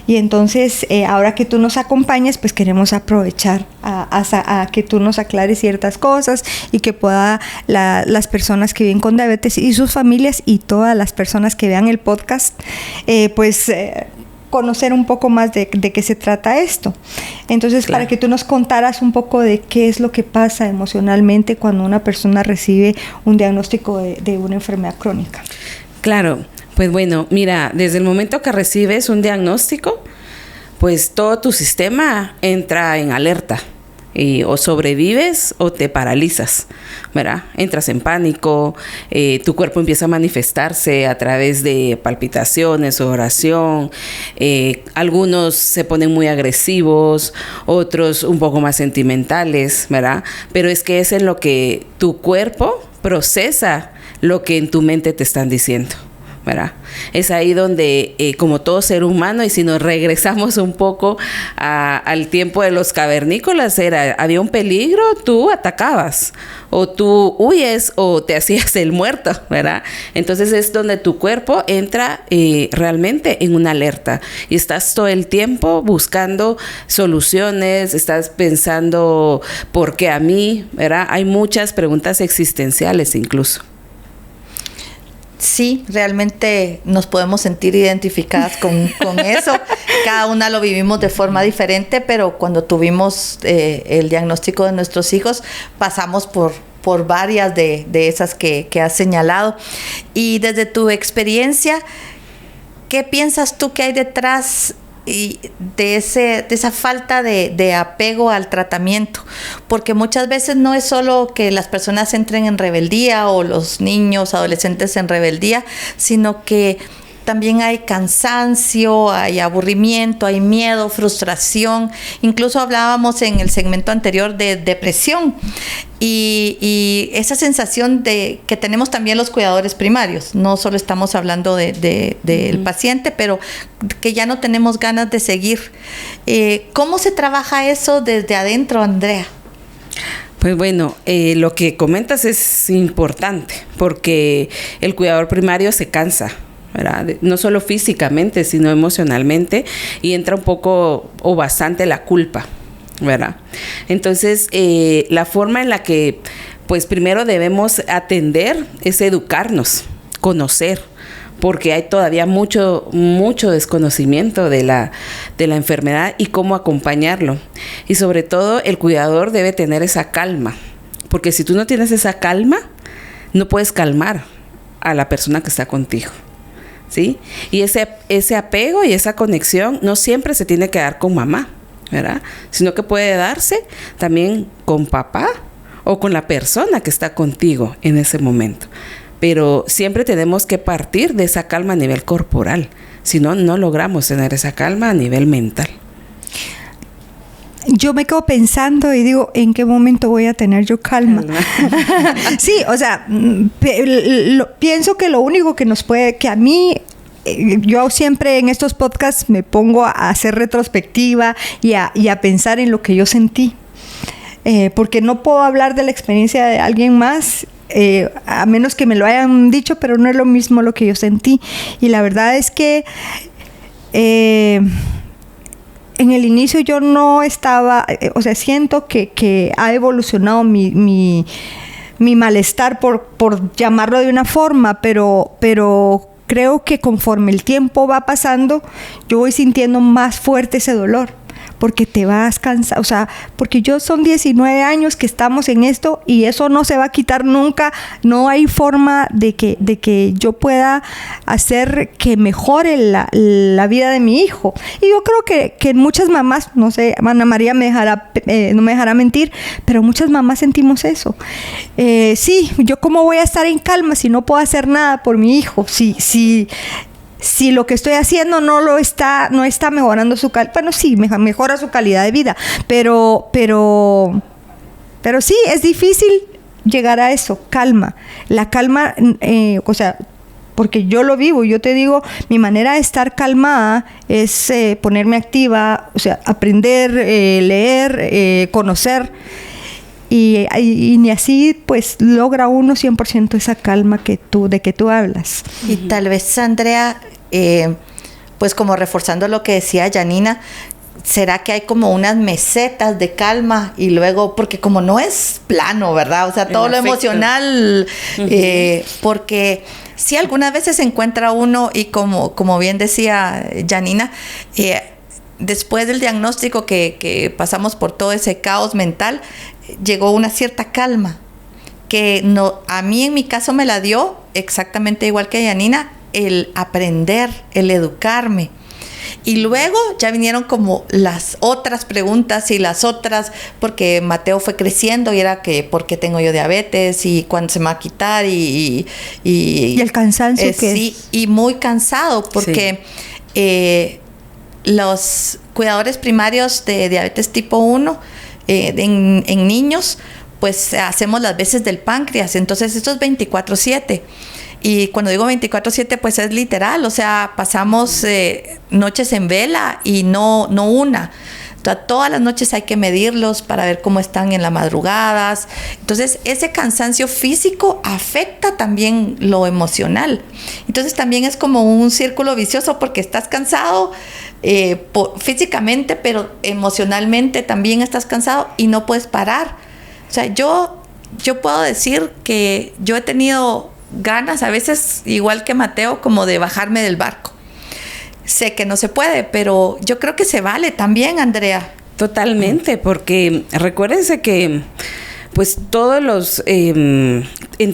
Speaker 1: Y entonces, ahora que tú nos acompañes, pues queremos aprovechar a que tú nos aclares ciertas cosas, y que pueda las personas que viven con diabetes y sus familias, y todas las personas que vean el podcast, conocer un poco más de qué se trata esto. Entonces, claro, para que tú nos contaras un poco de qué es lo que pasa emocionalmente cuando una persona recibe un diagnóstico de una enfermedad crónica.
Speaker 4: Claro, pues bueno, mira, desde el momento que recibes un diagnóstico, pues todo tu sistema entra en alerta. O sobrevives o te paralizas, ¿verdad? Entras en pánico, tu cuerpo empieza a manifestarse a través de palpitaciones, oración, algunos se ponen muy agresivos, otros un poco más sentimentales, ¿verdad? Pero es que es en lo que tu cuerpo procesa lo que en tu mente te están diciendo, ¿verdad? Es ahí donde, como todo ser humano, y si nos regresamos un poco al tiempo de los cavernícolas, había un peligro, tú atacabas, o tú huyes, o te hacías el muerto, ¿verdad? Entonces es donde tu cuerpo entra realmente en una alerta, y estás todo el tiempo buscando soluciones, estás pensando, ¿por qué a mí? ¿Verdad? Hay muchas preguntas existenciales incluso.
Speaker 2: Sí, realmente nos podemos sentir identificadas con eso. Cada una lo vivimos de forma diferente, pero cuando tuvimos el diagnóstico de nuestros hijos, pasamos por varias de esas que has señalado. Y desde tu experiencia, ¿qué piensas tú que hay detrás de esa falta de apego al tratamiento? Porque muchas veces no es solo que las personas entren en rebeldía, o los niños, adolescentes en rebeldía, sino que también hay cansancio, hay aburrimiento, hay miedo, frustración. Incluso hablábamos en el segmento anterior de depresión, y esa sensación de que tenemos también los cuidadores primarios. No solo estamos hablando del paciente, pero que ya no tenemos ganas de seguir. ¿Cómo se trabaja eso desde adentro, Andrea?
Speaker 4: Pues bueno, lo que comentas es importante, porque el cuidador primario se cansa, ¿verdad? No solo físicamente, sino emocionalmente, y entra un poco o bastante la culpa, ¿verdad? Entonces, la forma en la que, pues primero debemos atender es educarnos, conocer, porque hay todavía mucho desconocimiento de la enfermedad y cómo acompañarlo. Y sobre todo, el cuidador debe tener esa calma, porque si tú no tienes esa calma, no puedes calmar a la persona que está contigo, ¿sí? Y ese apego y esa conexión no siempre se tiene que dar con mamá, ¿verdad? Sino que puede darse también con papá o con la persona que está contigo en ese momento. Pero siempre tenemos que partir de esa calma a nivel corporal, si no, no logramos tener esa calma a nivel mental.
Speaker 1: Yo me quedo pensando y digo, ¿en qué momento voy a tener yo calma? Sí, o sea, pienso que lo único que nos puede, que a mí, yo siempre en estos podcasts me pongo a hacer retrospectiva y a pensar en lo que yo sentí, porque no puedo hablar de la experiencia de alguien más, a menos que me lo hayan dicho, pero no es lo mismo lo que yo sentí. Y la verdad es que en el inicio yo no estaba, o sea, siento que ha evolucionado mi malestar, por llamarlo de una forma, pero creo que conforme el tiempo va pasando, yo voy sintiendo más fuerte ese dolor, porque te vas cansado, o sea, porque son 19 años que estamos en esto y eso no se va a quitar nunca. No hay forma de que yo pueda hacer que mejore la vida de mi hijo. Y yo creo que muchas mamás, no sé, Ana María no me dejará mentir, pero muchas mamás sentimos eso. Sí, yo cómo voy a estar en calma si no puedo hacer nada por mi hijo, si lo que estoy haciendo no está mejorando su calidad. Bueno, sí, mejora su calidad de vida, pero sí, es difícil llegar a eso, calma. La calma, o sea, porque yo lo vivo, yo te digo, mi manera de estar calmada es ponerme activa, o sea, aprender, leer, conocer. Y ni así pues logra uno 100% esa calma de que tú hablas.
Speaker 2: Y tal vez, Andrea, pues como reforzando lo que decía Janina, ¿será que hay como unas mesetas de calma? Y luego, porque como no es plano, ¿verdad? O sea, todo lo emocional, porque sí, algunas veces se encuentra uno, y como bien decía Janina, después del diagnóstico que pasamos por todo ese caos mental, llegó una cierta calma que a mí en mi caso me la dio exactamente igual que a Janina, el aprender, el educarme. Y luego ya vinieron como las otras preguntas y las otras, porque Mateo fue creciendo y era que ¿por qué tengo yo diabetes? Y cuándo se me va a quitar y
Speaker 1: el cansancio que
Speaker 2: sí, y muy cansado porque los cuidadores primarios de diabetes tipo 1 en niños, pues hacemos las veces del páncreas, entonces esto es 24/7. Y cuando digo 24/7, pues es literal, o sea, pasamos noches en vela y no una. Todas las noches hay que medirlos para ver cómo están en las madrugadas. Entonces, ese cansancio físico afecta también lo emocional. Entonces, también es como un círculo vicioso porque estás cansado físicamente, pero emocionalmente también estás cansado y no puedes parar. O sea, yo puedo decir que yo he tenido ganas, a veces igual que Mateo, como de bajarme del barco. Sé que no se puede, pero yo creo que se vale también, Andrea.
Speaker 4: Totalmente, porque recuérdense que pues en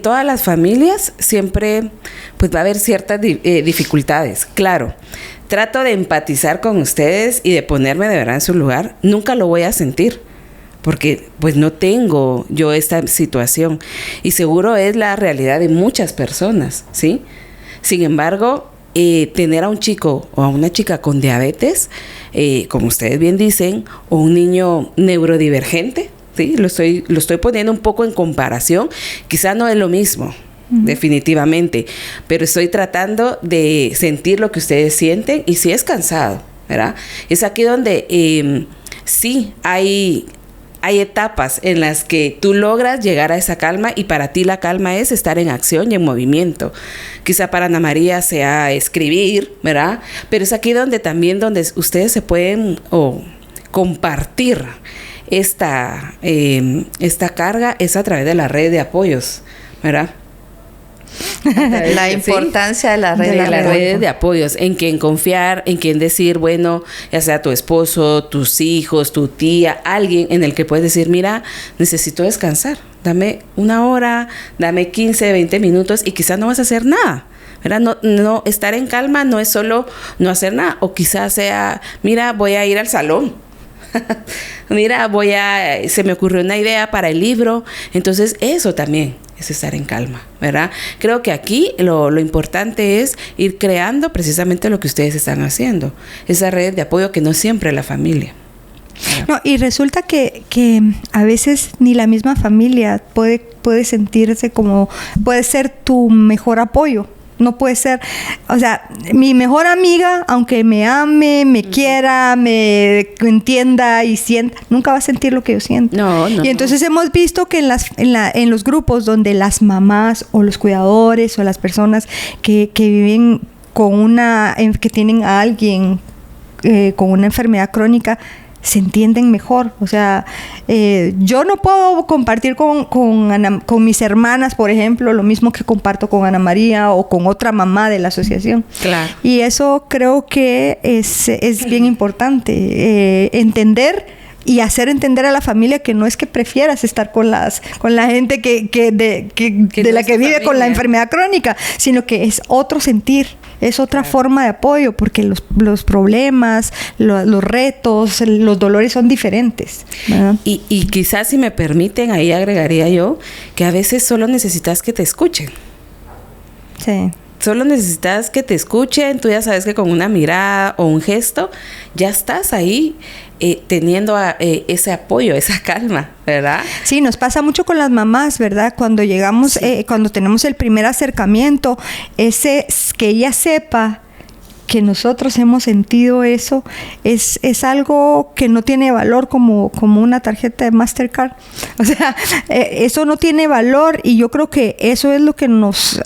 Speaker 4: todas las familias siempre pues va a haber ciertas dificultades. Claro, trato de empatizar con ustedes y de ponerme de verdad en su lugar. Nunca lo voy a sentir, porque pues no tengo yo esta situación y seguro es la realidad de muchas personas, ¿sí? Sin embargo, tener a un chico o a una chica con diabetes, como ustedes bien dicen, o un niño neurodivergente, ¿sí? Lo estoy poniendo un poco en comparación, quizá no es lo mismo, definitivamente, pero estoy tratando de sentir lo que ustedes sienten y sí es cansado, ¿verdad? Es aquí donde sí hay etapas en las que tú logras llegar a esa calma y para ti la calma es estar en acción y en movimiento. Quizá para Ana María sea escribir, ¿verdad? Pero es aquí donde ustedes se pueden compartir esta carga, es a través de la red de apoyos, ¿verdad?
Speaker 2: La importancia de las
Speaker 4: redes de apoyos, en quien confiar, en quien decir, bueno, ya sea tu esposo, tus hijos, tu tía, alguien en el que puedes decir, mira, necesito descansar, dame 1 hora, dame 15, 20 minutos y quizás no vas a hacer nada, ¿verdad? No, estar en calma no es solo no hacer nada, o quizás sea, mira, voy a ir al salón. Mira, se me ocurrió una idea para el libro. Entonces eso también es estar en calma, ¿verdad? Creo que aquí lo importante es ir creando precisamente lo que ustedes están haciendo, esa red de apoyo que no siempre es la familia.
Speaker 1: No, y resulta que a veces ni la misma familia puede sentirse como, puede ser tu mejor apoyo. No puede ser, o sea, mi mejor amiga, aunque me ame, me quiera, me entienda y sienta, nunca va a sentir lo que yo siento.
Speaker 4: No.
Speaker 1: Y entonces hemos visto que en los grupos donde las mamás o los cuidadores o las personas que viven que tienen a alguien con una enfermedad crónica, se entienden mejor. O sea, yo no puedo compartir con mis hermanas, por ejemplo, lo mismo que comparto con Ana María o con otra mamá de la asociación. Claro. Y eso creo que es bien importante, entender y hacer entender a la familia que no es que prefieras estar con la gente de la que vive con la enfermedad crónica, sino que es otro sentir, es otra forma de apoyo, porque los problemas, los retos, los dolores son diferentes, ¿verdad?
Speaker 4: Y quizás, si me permiten, ahí agregaría yo que a veces solo necesitas que te escuchen.
Speaker 1: Sí.
Speaker 4: Solo necesitas que te escuchen. Tú ya sabes que con una mirada o un gesto ya estás ahí teniendo ese apoyo, esa calma, ¿verdad?
Speaker 1: Sí, nos pasa mucho con las mamás, ¿verdad? Cuando llegamos, cuando tenemos el primer acercamiento, que ella sepa que nosotros hemos sentido eso, es algo que no tiene valor como una tarjeta de Mastercard. O sea, eso no tiene valor, y yo creo que eso es lo que nos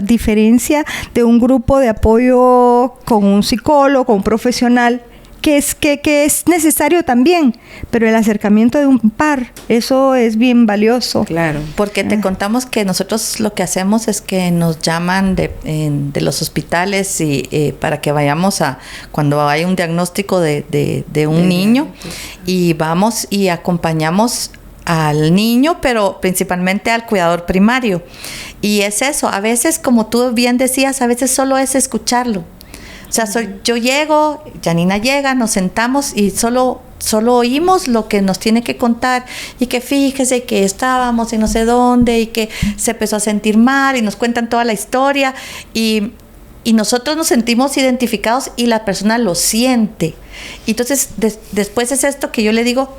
Speaker 1: diferencia de un grupo de apoyo con un psicólogo, con un profesional, que es necesario también, pero el acercamiento de un par, eso es bien valioso.
Speaker 2: Claro, porque te contamos que nosotros lo que hacemos es que nos llaman de los hospitales y para que vayamos cuando hay un diagnóstico de un niño, y vamos y acompañamos al niño, pero principalmente al cuidador primario. Y es eso, a veces, como tú bien decías, a veces solo es escucharlo. O sea, yo llego, Janina llega, nos sentamos y solo oímos lo que nos tiene que contar, y que fíjese que estábamos en no sé dónde y que se empezó a sentir mal, y nos cuentan toda la historia, y nosotros nos sentimos identificados y la persona lo siente. Y entonces después es esto que yo le digo,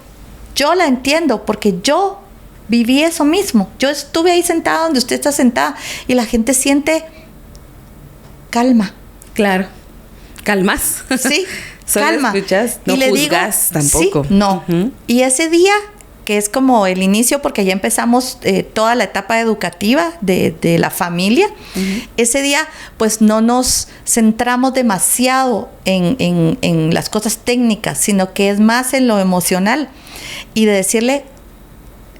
Speaker 2: yo la entiendo porque yo viví eso mismo. Yo estuve ahí sentada donde usted está sentada, y la gente siente calma.
Speaker 4: Claro. Calmas.
Speaker 2: Sí,
Speaker 4: solo
Speaker 2: calma.
Speaker 4: Escuchas, no juzgas tampoco.
Speaker 2: Sí, no. Uh-huh. Y ese día, que es como el inicio, porque ya empezamos toda la etapa educativa de la familia, uh-huh. Ese día pues no nos centramos demasiado en las cosas técnicas, sino que es más en lo emocional, y de decirle,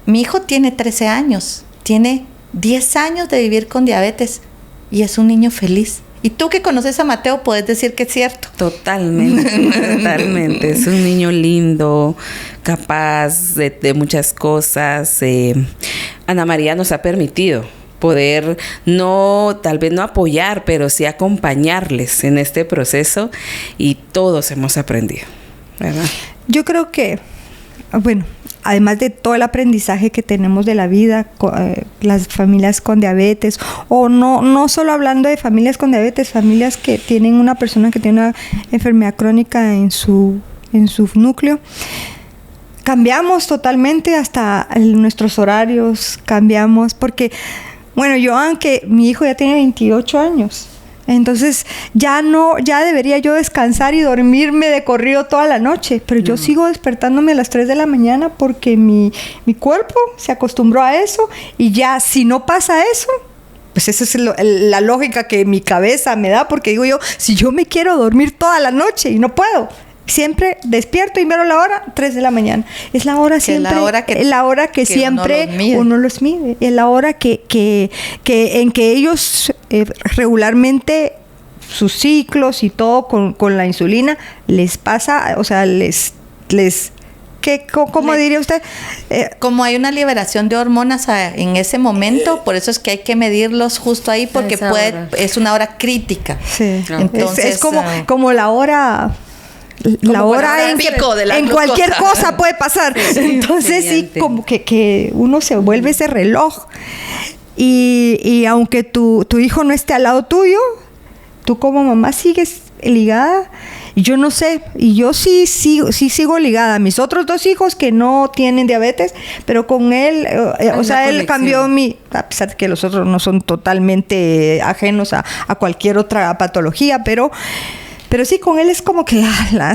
Speaker 2: mi hijo tiene 13 años, tiene 10 años de vivir con diabetes y es un niño feliz. Y tú que conoces a Mateo puedes decir que es cierto.
Speaker 4: Totalmente, totalmente. Es un niño lindo, capaz de muchas cosas. Ana María nos ha permitido poder tal vez no apoyar, pero sí acompañarles en este proceso, y todos hemos aprendido, ¿verdad?
Speaker 1: Yo creo que, bueno, además de todo el aprendizaje que tenemos de la vida, las familias con diabetes, o no solo hablando de familias con diabetes, familias que tienen una persona que tiene una enfermedad crónica en su núcleo, cambiamos totalmente hasta nuestros horarios, cambiamos, porque, bueno, aunque mi hijo ya tiene 28 años, entonces ya debería yo descansar y dormirme de corrido toda la noche, pero yo sigo despertándome a las 3 de la mañana porque mi cuerpo se acostumbró a eso, y ya si no pasa eso, pues esa es la lógica que mi cabeza me da, porque digo yo, si yo me quiero dormir toda la noche y no puedo, siempre despierto y miro la hora, 3 de la mañana. Es la hora siempre, la hora que siempre uno los mide. Es la hora que en que ellos regularmente sus ciclos y todo con la insulina les pasa, o sea, ¿cómo diría usted?
Speaker 2: Como hay una liberación de hormonas en ese momento, por eso es que hay que medirlos justo ahí, porque es una hora crítica.
Speaker 1: Sí. Entonces, es como la hora... La hora en cualquier cosa puede pasar. Sí, entonces sí, como que uno se vuelve ese reloj, y aunque tu hijo no esté al lado tuyo, tú como mamá sigues ligada. Y yo no sé, y yo sí sigo ligada a mis otros 2 hijos que no tienen diabetes, pero con él, o sea, él cambió a pesar de que los otros no son totalmente ajenos a cualquier otra patología, pero sí, con él es como que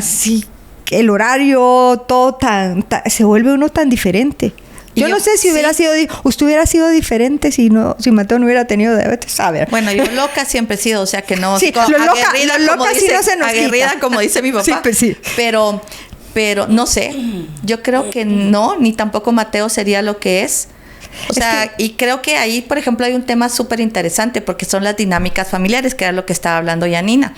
Speaker 1: sí, el horario, todo se vuelve uno tan diferente. Yo no sé si usted hubiera sido diferente si Mateo no hubiera tenido diabetes. A ver.
Speaker 2: Bueno, yo loca siempre he sido, o sea que no.
Speaker 1: Sí, lo loca sí no se nos
Speaker 2: aguerrida,
Speaker 1: quita.
Speaker 2: como dice mi papá.
Speaker 1: Sí, pues sí.
Speaker 2: Pero pero no sé, yo creo que no, ni tampoco Mateo sería lo que es. O sea, y creo que ahí, por ejemplo, hay un tema súper interesante porque son las dinámicas familiares, que era lo que estaba hablando Yanina.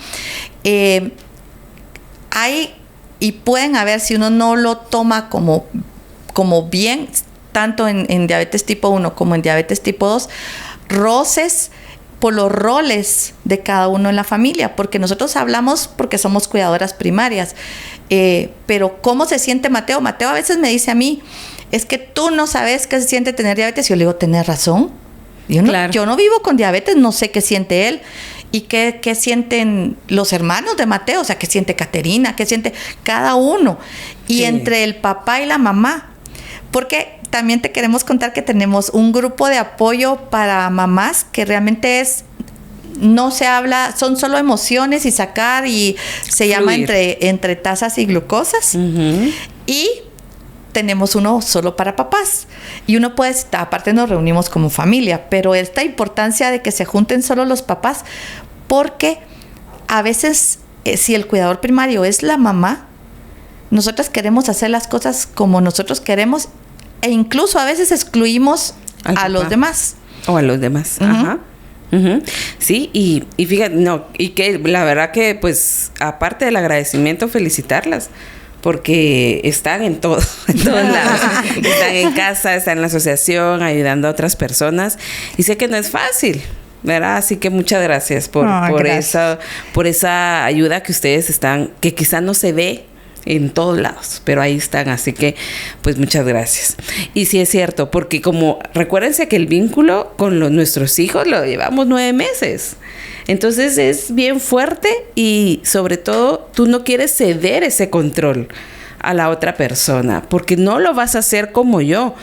Speaker 2: Hay, y pueden haber, si uno no lo toma como bien, tanto en diabetes tipo 1 como en diabetes tipo 2, roces por los roles de cada uno en la familia, porque nosotros hablamos porque somos cuidadoras primarias, pero ¿cómo se siente Mateo? Mateo a veces me dice a mí, es que tú no sabes qué se siente tener diabetes. Y yo le digo, ¿tenés razón? Yo no vivo con diabetes, no sé qué siente él. ¿Y qué sienten los hermanos de Mateo? O sea, ¿qué siente Caterina? ¿Qué siente cada uno? Y entre el papá y la mamá. Porque también te queremos contar que tenemos un grupo de apoyo para mamás que realmente no se habla, son solo emociones y sacar, y se llama entre tazas y glucosas. Y tenemos uno solo para papás. Y uno puede, aparte nos reunimos como familia, pero esta importancia de que se junten solo los papás, porque a veces, si el cuidador primario es la mamá, nosotros queremos hacer las cosas como nosotros queremos, e incluso a veces excluimos a los demás.
Speaker 4: O a los demás, ajá. Sí, y fíjate, y que la verdad que, pues, aparte del agradecimiento, felicitarlas. Porque están en todos lados. Están en casa, están en la asociación, ayudando a otras personas. Y sé que no es fácil, ¿verdad? Así que muchas gracias por esa ayuda que ustedes están, que quizás no se ve en todos lados, pero ahí están. Así que, pues, muchas gracias. Y sí es cierto, porque como, recuérdense que el vínculo con nuestros hijos lo llevamos 9 meses. Entonces es bien fuerte, y sobre todo tú no quieres ceder ese control a la otra persona, porque no lo vas a hacer como yo.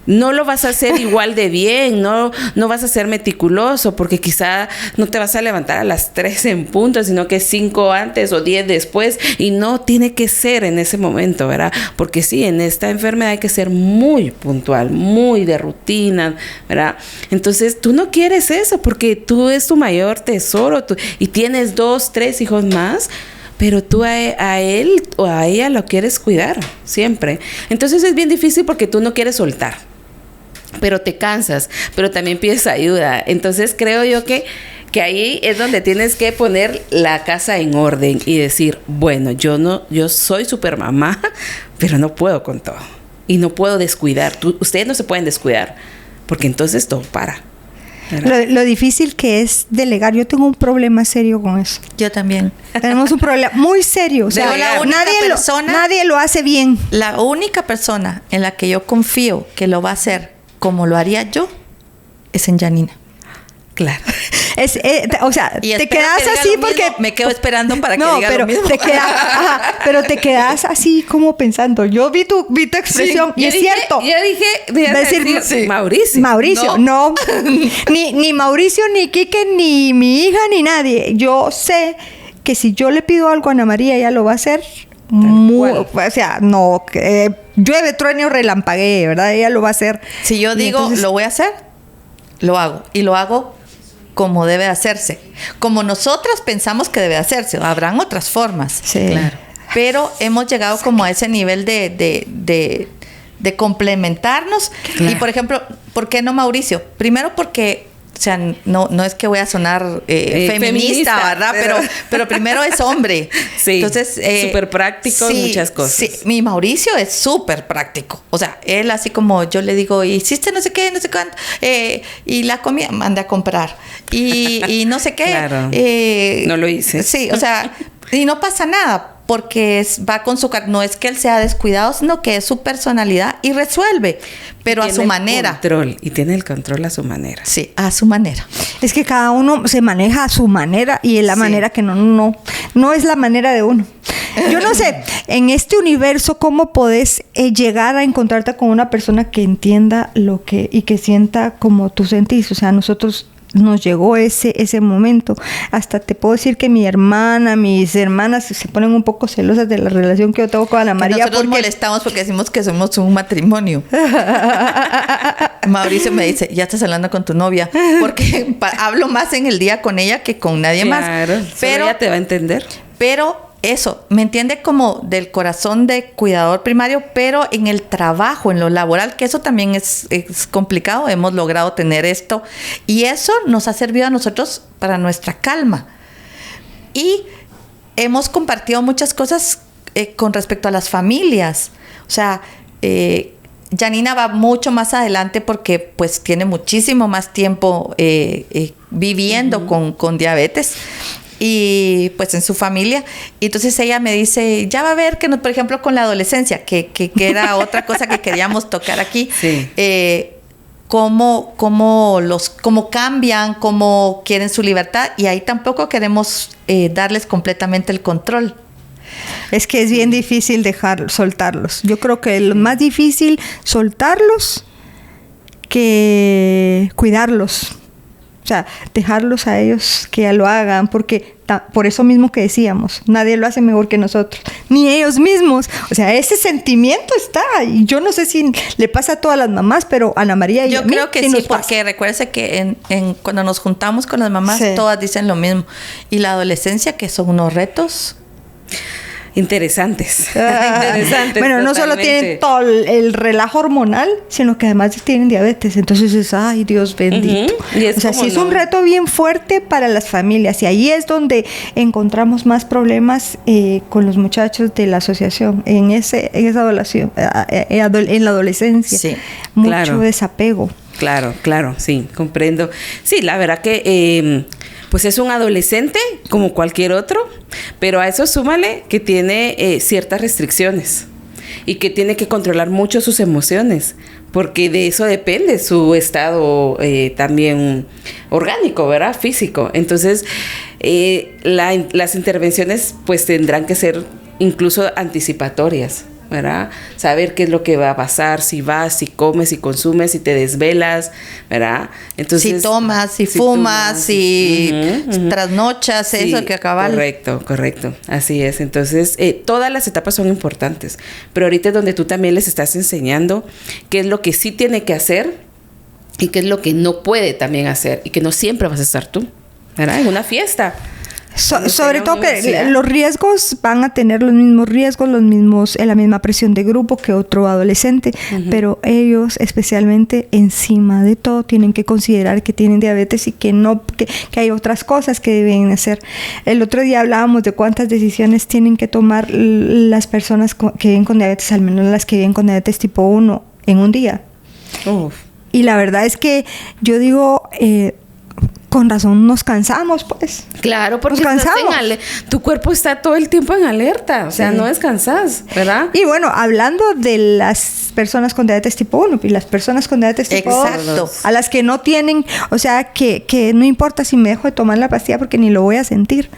Speaker 4: No lo vas a hacer igual de bien, no vas a ser meticuloso, porque quizá no te vas a levantar a las 3 en punto, sino que 5 antes o 10 después, y no tiene que ser en ese momento, ¿verdad? Porque sí, en esta enfermedad hay que ser muy puntual, muy de rutina, ¿verdad? Entonces tú no quieres eso, porque tú es tu mayor tesoro, y tienes 2, 3 hijos más, pero tú a él o a ella lo quieres cuidar siempre. Entonces es bien difícil porque tú no quieres soltar, pero te cansas, pero también pides ayuda. Entonces creo yo que ahí es donde tienes que poner la casa en orden y decir, bueno, yo soy super mamá, pero no puedo con todo y no puedo descuidar. Ustedes no se pueden descuidar, porque entonces todo para.
Speaker 1: Lo difícil que es delegar. Yo tengo un problema serio con eso.
Speaker 2: Yo también.
Speaker 1: Tenemos un problema muy serio. O sea, nadie lo hace bien.
Speaker 2: La única persona en la que yo confío que lo va a hacer como lo haría yo es en Yanina.
Speaker 1: Claro. O sea, te quedas así porque...
Speaker 2: Me quedo esperando para que diga lo mismo.
Speaker 1: Pero te quedas así como pensando. Yo vi tu expresión, y es cierto.
Speaker 4: Yo dije
Speaker 1: Mauricio, no. Ni Mauricio, ni Quique, ni mi hija, ni nadie. Yo sé que si yo le pido algo a Ana María, ella lo va a hacer. O sea, no, llueve, truene o relampaguee, ¿verdad? Ella lo va a hacer.
Speaker 2: Si yo digo, entonces, lo voy a hacer, lo hago. Y lo hago como debe hacerse. Como nosotros pensamos que debe hacerse. Habrán otras formas.
Speaker 1: Sí. Claro.
Speaker 2: Pero hemos llegado como a ese nivel de complementarnos. Claro. Y, por ejemplo, ¿por qué no Mauricio? Primero porque... O sea, no es que voy a sonar feminista, ¿verdad? Pero primero es hombre.
Speaker 4: Sí. Entonces, súper práctico en muchas cosas.
Speaker 2: Sí, mi Mauricio es súper práctico. O sea, él así como yo le digo, hiciste no sé qué, no sé cuánto, y la comida, manda a comprar. Y no sé qué.
Speaker 4: Claro. No lo hice.
Speaker 2: Sí, o sea, y no pasa nada, porque va con su... No es que él sea descuidado, sino que es su personalidad y resuelve, pero a su manera.
Speaker 4: Y tiene el control a su manera.
Speaker 2: Sí, a su manera.
Speaker 1: Es que cada uno se maneja a su manera, y es la manera que no es la manera de uno. Yo no sé, en este universo, ¿cómo podés llegar a encontrarte con una persona que entienda y que sienta como tú sentís? O sea, nosotros... nos llegó ese momento. Hasta te puedo decir que mis hermanas se ponen un poco celosas de la relación que yo tengo con Ana María.
Speaker 2: Nosotros molestamos porque decimos que somos un matrimonio. Mauricio me dice, ya estás hablando con tu novia, porque hablo más en el día con ella que con nadie más.
Speaker 4: Pero ella te va a entender.
Speaker 2: Pero eso, ¿me entiende? Como del corazón de cuidador primario, pero en el trabajo, en lo laboral, que eso también es complicado. Hemos logrado tener esto y eso nos ha servido a nosotros para nuestra calma. Y hemos compartido muchas cosas con respecto a las familias. O sea, Janina va mucho más adelante porque pues tiene muchísimo más tiempo viviendo con diabetes. Y pues en su familia. Y entonces ella me dice, ya va a ver que, por ejemplo, con la adolescencia, que era otra cosa que queríamos tocar aquí,
Speaker 4: sí.
Speaker 2: Cómo cambian, cómo quieren su libertad, y ahí tampoco queremos darles completamente el control.
Speaker 1: Es que es bien difícil soltarlos. Yo creo que lo más difícil soltarlos que cuidarlos. O sea, dejarlos a ellos que ya lo hagan, porque por eso mismo que decíamos, nadie lo hace mejor que nosotros, ni ellos mismos. O sea, ese sentimiento está, y yo no sé si le pasa a todas las mamás, pero a Ana María y
Speaker 2: yo
Speaker 1: a mí
Speaker 2: creo que sí, porque recuérdese que cuando nos juntamos con las mamás, todas dicen lo mismo. Y la adolescencia, que son unos retos
Speaker 4: interesantes.
Speaker 1: Bueno, no solo tienen todo el relajo hormonal, sino que además tienen diabetes. Entonces es, ay, Dios bendito.
Speaker 4: Y
Speaker 1: o sea, sí es un reto bien fuerte para las familias. Y ahí es donde encontramos más problemas con los muchachos de la asociación, en la adolescencia.
Speaker 2: Sí,
Speaker 1: mucho desapego.
Speaker 4: Claro, sí, comprendo. Sí, la verdad que pues es un adolescente como cualquier otro, pero a eso súmale que tiene ciertas restricciones y que tiene que controlar mucho sus emociones, porque de eso depende su estado también orgánico, ¿verdad? Físico. Entonces, las intervenciones pues tendrán que ser incluso anticipatorias, ¿verdad? Saber qué es lo que va a pasar, si vas, si comes, si consumes, si te desvelas, ¿verdad? Entonces,
Speaker 2: si tomas, si fumas, si trasnochas, sí, eso que acaba.
Speaker 4: Correcto, así es. Entonces, todas las etapas son importantes, pero ahorita es donde tú también les estás enseñando qué es lo que sí tiene que hacer y qué es lo que no puede también hacer, y que no siempre vas a estar tú, ¿verdad? En una fiesta.
Speaker 1: Sobre todo que los riesgos van a tener los mismos riesgos, la misma presión de grupo que otro adolescente, pero ellos especialmente encima de todo tienen que considerar que tienen diabetes y que hay otras cosas que deben hacer. El otro día hablábamos de cuántas decisiones tienen que tomar las personas que viven con diabetes, al menos las que viven con diabetes tipo 1 en un día. Y la verdad es que yo digo, con razón nos cansamos, pues.
Speaker 4: Claro, porque tu cuerpo está todo el tiempo en alerta, o sea, no descansas, ¿verdad?
Speaker 1: Y bueno, hablando de las personas con diabetes tipo 1 y las personas con diabetes tipo 2, a las que no tienen, o sea, que no importa si me dejo de tomar la pastilla porque ni lo voy a sentir.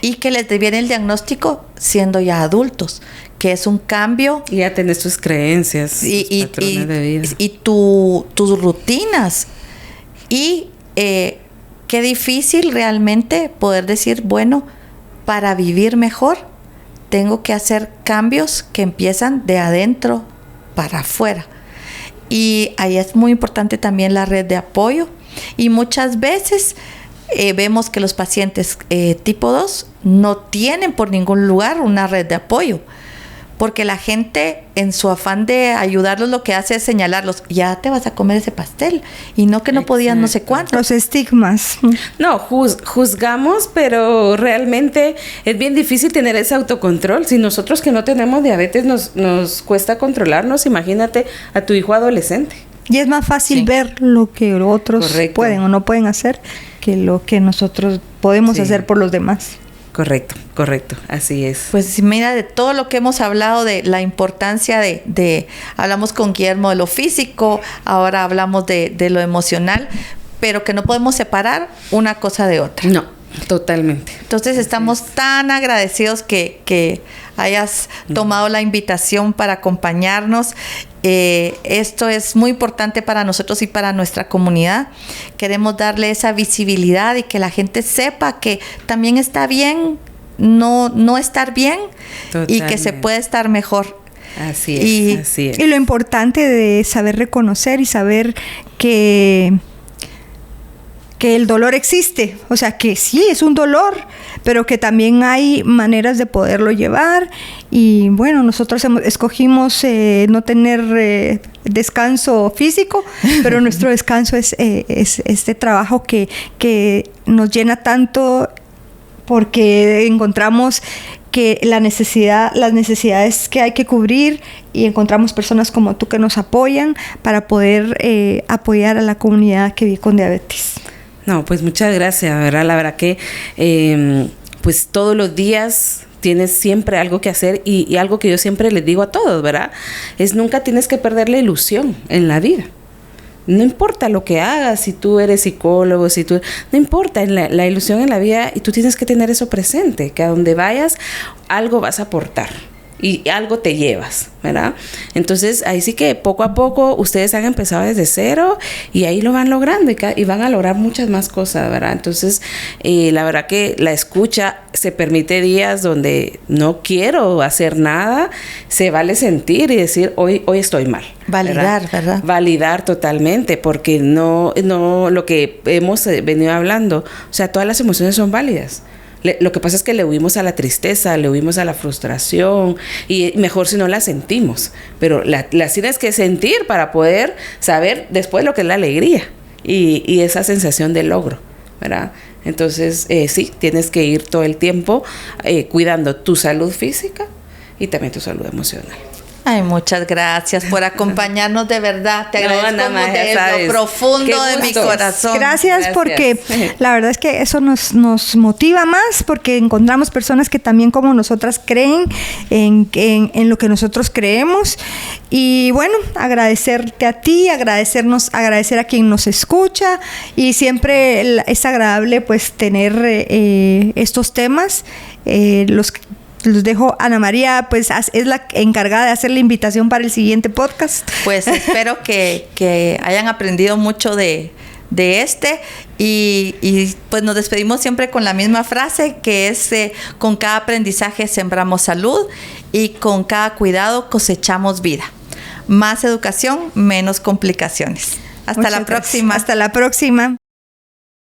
Speaker 2: Y que les viene el diagnóstico siendo ya adultos, que es un cambio.
Speaker 4: Y ya tenés tus creencias, tus patrones de vida.
Speaker 2: Y tus rutinas. Y qué difícil realmente poder decir, bueno, para vivir mejor tengo que hacer cambios que empiezan de adentro para afuera. Y ahí es muy importante también la red de apoyo. Y muchas veces vemos que los pacientes tipo 2 no tienen por ningún lugar una red de apoyo, porque la gente, en su afán de ayudarlos, lo que hace es señalarlos, ya te vas a comer ese pastel, y no que no podían no sé cuánto.
Speaker 1: Los estigmas.
Speaker 4: No, juzgamos, pero realmente es bien difícil tener ese autocontrol. Si nosotros que no tenemos diabetes nos cuesta controlarnos, imagínate a tu hijo adolescente.
Speaker 1: Y es más fácil ver lo que otros pueden o no pueden hacer que lo que nosotros podemos hacer por los demás.
Speaker 4: Correcto, así es.
Speaker 2: Pues mira, de todo lo que hemos hablado, de la importancia hablamos con Guillermo de lo físico, ahora hablamos de lo emocional, pero que no podemos separar una cosa de otra.
Speaker 4: No, totalmente.
Speaker 2: Entonces estamos tan agradecidos que hayas tomado la invitación para acompañarnos. Esto es muy importante para nosotros y para nuestra comunidad. Queremos darle esa visibilidad y que la gente sepa que también está bien no estar bien. Totalmente. Y que se puede estar mejor.
Speaker 4: Así es.
Speaker 1: Y lo importante de saber reconocer y saber que que el dolor existe, o sea, que sí, es un dolor, pero que también hay maneras de poderlo llevar. Y bueno, nosotros escogimos no tener descanso físico, pero nuestro descanso es este trabajo que nos llena tanto, porque encontramos que las necesidades que hay que cubrir, y encontramos personas como tú que nos apoyan para poder apoyar a la comunidad que vive con diabetes.
Speaker 4: No, pues muchas gracias, ¿verdad? La verdad que pues todos los días tienes siempre algo que hacer, y algo que yo siempre les digo a todos, ¿verdad? Es nunca tienes que perder la ilusión en la vida. No importa lo que hagas, si tú eres psicólogo, no importa, la ilusión en la vida, y tú tienes que tener eso presente, que a donde vayas algo vas a aportar y algo te llevas, ¿verdad? Entonces ahí sí que poco a poco ustedes han empezado desde cero, y ahí lo van logrando, y van a lograr muchas más cosas, ¿verdad? Entonces la verdad que la escucha se permite días donde no quiero hacer nada, se vale sentir y decir hoy estoy mal.
Speaker 2: Validar, ¿verdad?
Speaker 4: Validar totalmente, porque no lo que hemos venido hablando, o sea, todas las emociones son válidas. Lo que pasa es que le huimos a la tristeza, le huimos a la frustración, y mejor si no la sentimos, pero las tienes que sentir para poder saber después lo que es la alegría y esa sensación de logro, ¿verdad? Entonces sí, tienes que ir todo el tiempo cuidando tu salud física y también tu salud emocional.
Speaker 2: Ay, muchas gracias por acompañarnos, de verdad. Te agradezco desde lo profundo de mi corazón.
Speaker 1: Gracias, porque la verdad es que eso nos motiva más, porque encontramos personas que también como nosotras creen en lo que nosotros creemos. Y bueno, agradecerte a ti, agradecer a quien nos escucha, y siempre es agradable pues tener estos temas. Los dejo, Ana María, pues es la encargada de hacer la invitación para el siguiente podcast.
Speaker 2: Pues espero que hayan aprendido mucho de y pues nos despedimos siempre con la misma frase, que es con cada aprendizaje sembramos salud, y con cada cuidado cosechamos vida. Más educación, menos complicaciones. Hasta la próxima.
Speaker 1: Hasta la próxima.